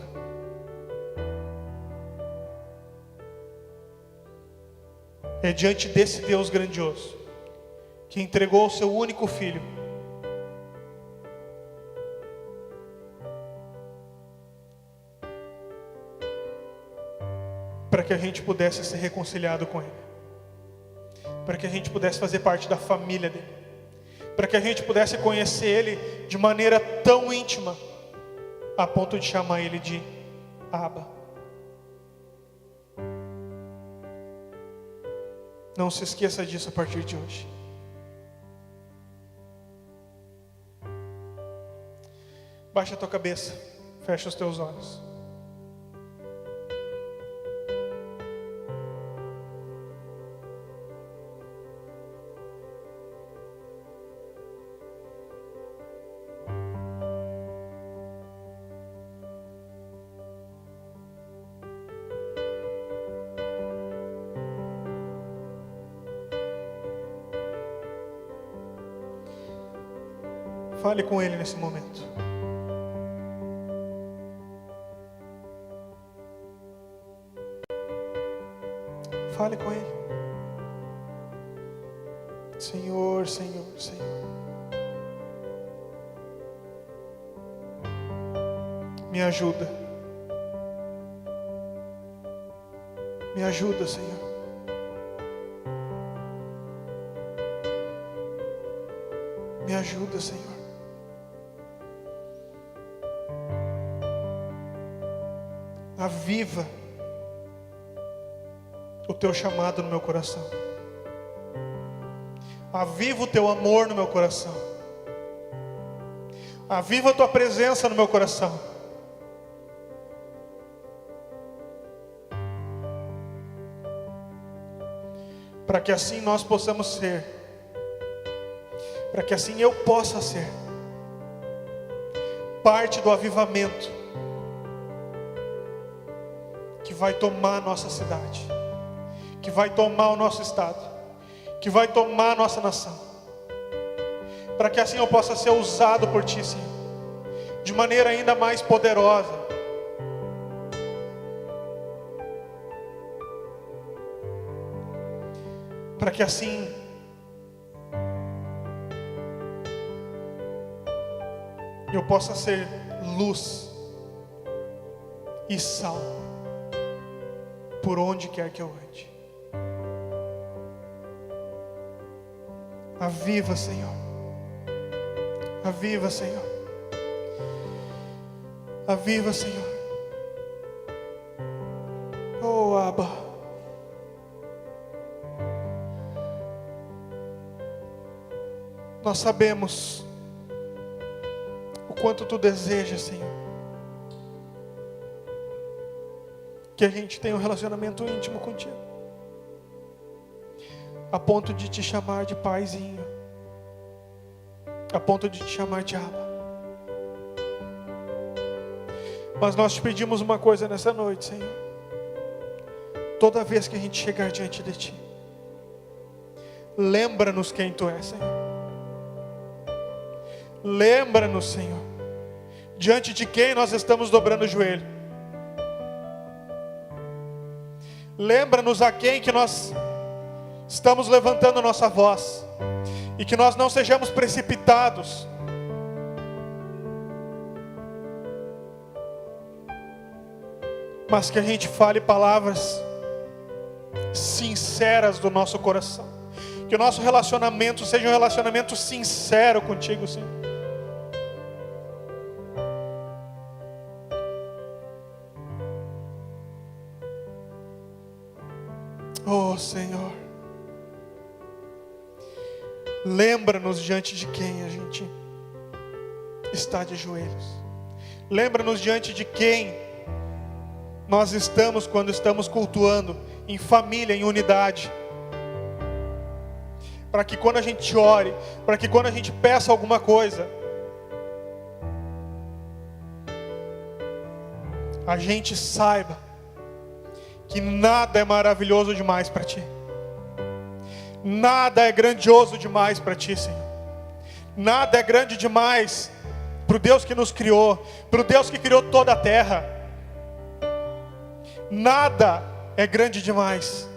É diante desse Deus grandioso que entregou o seu único filho para que a gente pudesse ser reconciliado com Ele, para que a gente pudesse fazer parte da família dEle, para que a gente pudesse conhecer Ele de maneira tão íntima, a ponto de chamar Ele de Abba. Não se esqueça disso a partir de hoje. Baixa a tua cabeça, fecha os teus olhos. Fale com Ele nesse momento. Fale com Ele. Senhor, Senhor, Senhor. Me ajuda. Me ajuda, Senhor. Me ajuda, Senhor. Aviva o teu chamado no meu coração. Aviva o teu amor no meu coração. Aviva a tua presença no meu coração. Para que assim nós possamos ser, para que assim eu possa ser parte do avivamento que vai tomar a nossa cidade, que vai tomar o nosso estado, que vai tomar a nossa nação, para que assim eu possa ser usado por Ti, Senhor, de maneira ainda mais poderosa, para que assim eu possa ser luz e sal por onde quer que eu ande. Aviva, Senhor. Aviva, Senhor. Aviva, Senhor. Oh, Abba. Nós sabemos o quanto Tu desejas, Senhor, que a gente tenha um relacionamento íntimo contigo, a ponto de Te chamar de Paizinho, a ponto de Te chamar de Abba. Mas nós te pedimos uma coisa nessa noite, Senhor. Toda vez que a gente chegar diante de Ti, lembra-nos quem Tu és, Senhor. Lembra-nos, Senhor, diante de quem nós estamos dobrando o joelho. Lembra-nos a quem que nós estamos levantando nossa voz. E que nós não sejamos precipitados, mas que a gente fale palavras sinceras do nosso coração. Que o nosso relacionamento seja um relacionamento sincero contigo, Senhor. Oh, Senhor, lembra-nos diante de quem a gente está de joelhos. Lembra-nos diante de quem nós estamos quando estamos cultuando em família, em unidade. Para que quando a gente ore, para que quando a gente peça alguma coisa, a gente saiba que nada é maravilhoso demais para Ti. Nada é grandioso demais para Ti, Senhor. Nada é grande demais para o Deus que nos criou, para o Deus que criou toda a terra. Nada é grande demais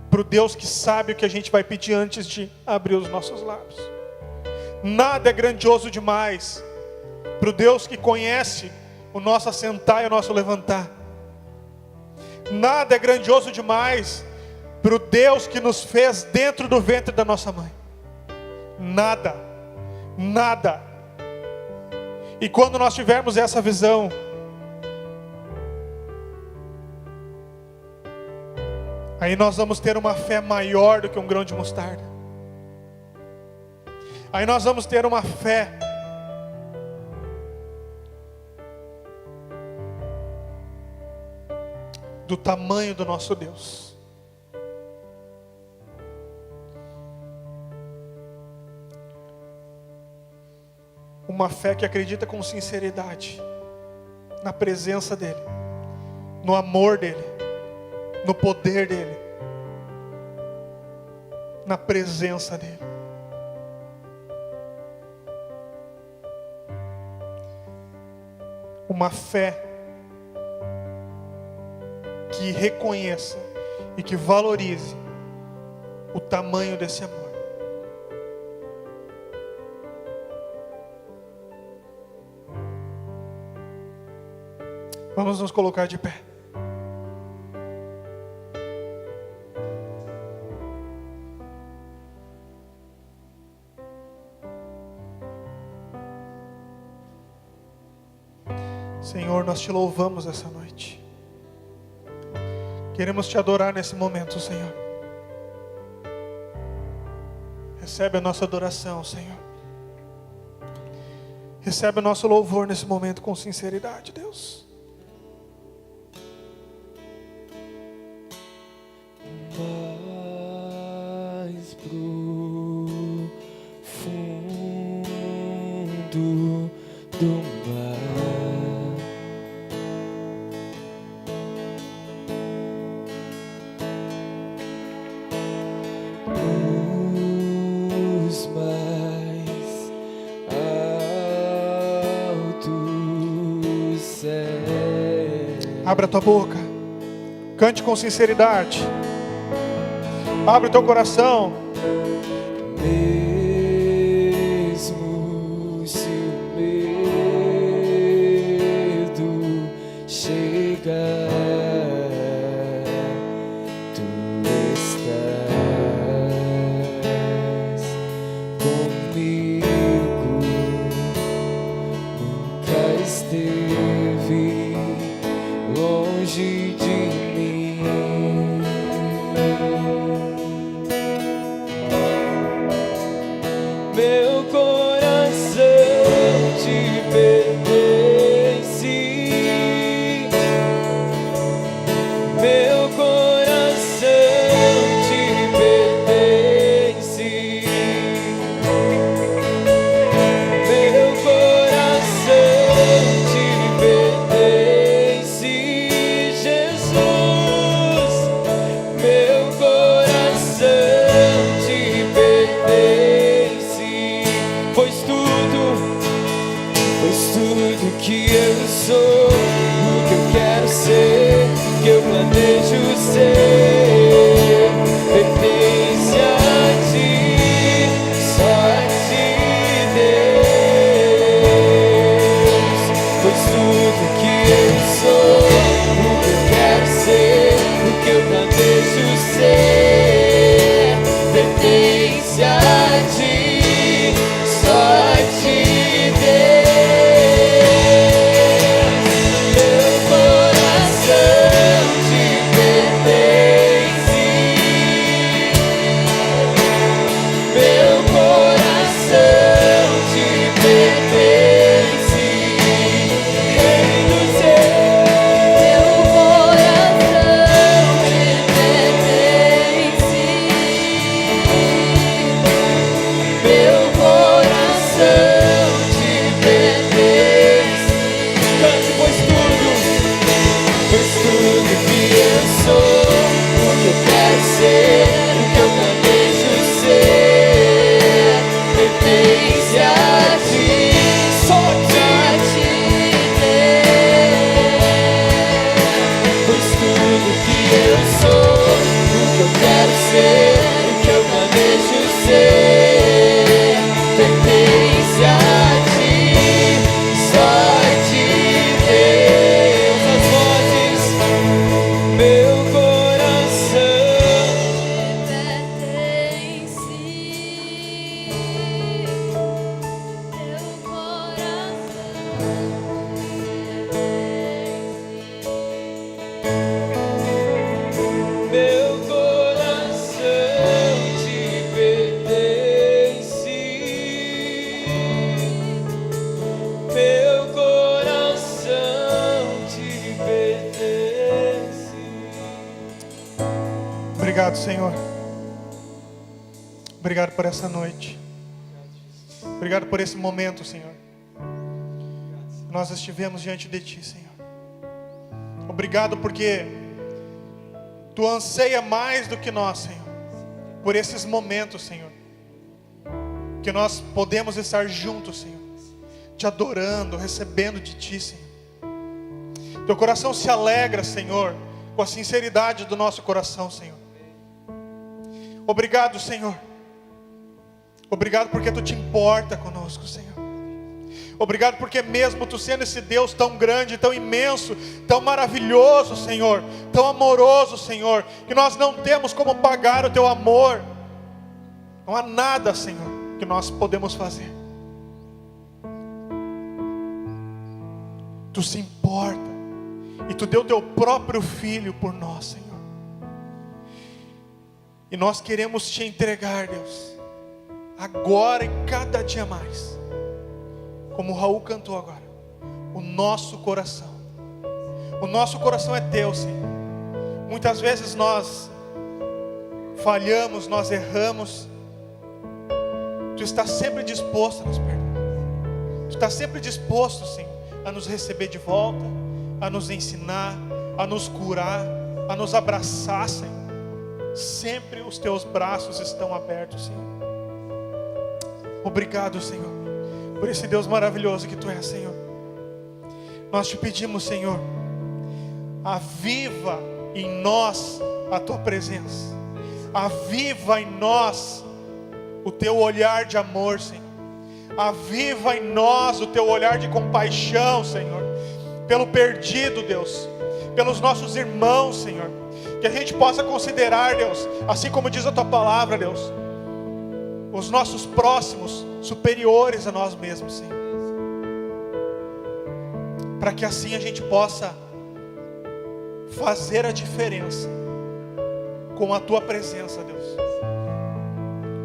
para o Deus que sabe o que a gente vai pedir antes de abrir os nossos lábios. Nada é grandioso demais para o Deus que conhece o nosso assentar e o nosso levantar. Nada é grandioso demais para o Deus que nos fez dentro do ventre da nossa mãe. Nada, nada. E quando nós tivermos essa visão, aí nós vamos ter uma fé maior do que um grão de mostarda. Aí nós vamos ter uma fé do tamanho do nosso Deus. Uma fé que acredita com sinceridade na presença dEle, no amor dEle, no poder dEle, na presença dEle. Uma fé que reconheça e que valorize o tamanho desse amor. Vamos nos colocar de pé. Senhor, nós te louvamos essa noite. Queremos te adorar nesse momento, Senhor. Recebe a nossa adoração, Senhor. Recebe o nosso louvor nesse momento com sinceridade, Deus. Mais profundo do mar, os mais altos céus. Abra a tua boca. Cante com sinceridade. Abre o teu coração. Mesmo se o medo chegar, tu estás comigo. Nunca esteve longe de mim. pertence a ti, só a ti, Deus. Meu coração te pertence, meu coração te pertence, Rei do céu. Meu coração te pertence. Meu coração te pertence. Cante, pois tudo que eu sou, o que eu quero ser, o que eu planejo ser, pertence a ti, só a ti, Deus. Pois tudo que eu sou, o que eu quero ser, o que eu planejo ser, pertence a ti, só a ti, Deus. As vozes, meu coração Pertence. Meu coração te pertence, meu coração te pertence. Obrigado, Senhor. Obrigado por essa noite. Obrigado por esse momento, Senhor. Nós estivemos diante de Ti, Senhor. Obrigado porque Tu anseia mais do que nós, Senhor, por esses momentos, Senhor, que nós podemos estar juntos, Senhor, Te adorando, recebendo de Ti, Senhor. Teu coração se alegra, Senhor, com a sinceridade do nosso coração, Senhor. Obrigado, Senhor. Obrigado porque Tu te importa conosco, Senhor. Obrigado porque mesmo Tu sendo esse Deus tão grande, tão imenso, tão maravilhoso, Senhor, tão amoroso, Senhor, que nós não temos como pagar o Teu amor. Não há nada, Senhor, que nós podemos fazer. Tu se importa e Tu deu Teu próprio Filho por nós, Senhor. E nós queremos Te entregar, Deus, agora e cada dia mais, como o Raul cantou agora, o nosso coração. O nosso coração é Teu, Senhor. Muitas vezes nós falhamos, nós erramos. Tu estás sempre disposto a nos perdoar. Tu estás sempre disposto, Senhor, a nos receber de volta, a nos ensinar, a nos curar, a nos abraçar, Senhor. Sempre os Teus braços estão abertos, Senhor. Obrigado, Senhor, por esse Deus maravilhoso que Tu és, Senhor. Nós Te pedimos, Senhor, aviva em nós a Tua presença. Aviva em nós o Teu olhar de amor, Senhor. Aviva em nós o Teu olhar de compaixão, Senhor, pelo perdido, Deus, pelos nossos irmãos, Senhor. Que a gente possa considerar, Deus, assim como diz a Tua palavra, Deus, os nossos próximos superiores a nós mesmos, Senhor. Para que assim a gente possa fazer a diferença com a Tua presença, Deus,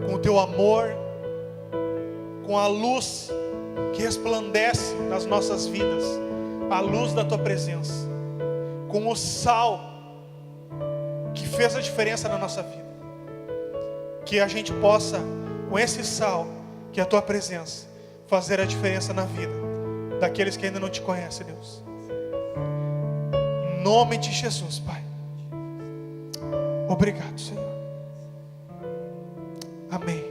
com o Teu amor, com a luz que resplandece nas nossas vidas, a luz da Tua presença, com o sal que fez a diferença na nossa vida. Que a gente possa, com esse sal, que é a Tua presença, fazer a diferença na vida daqueles que ainda não Te conhecem, Deus. Em nome de Jesus, Pai. Obrigado, Senhor. Amém.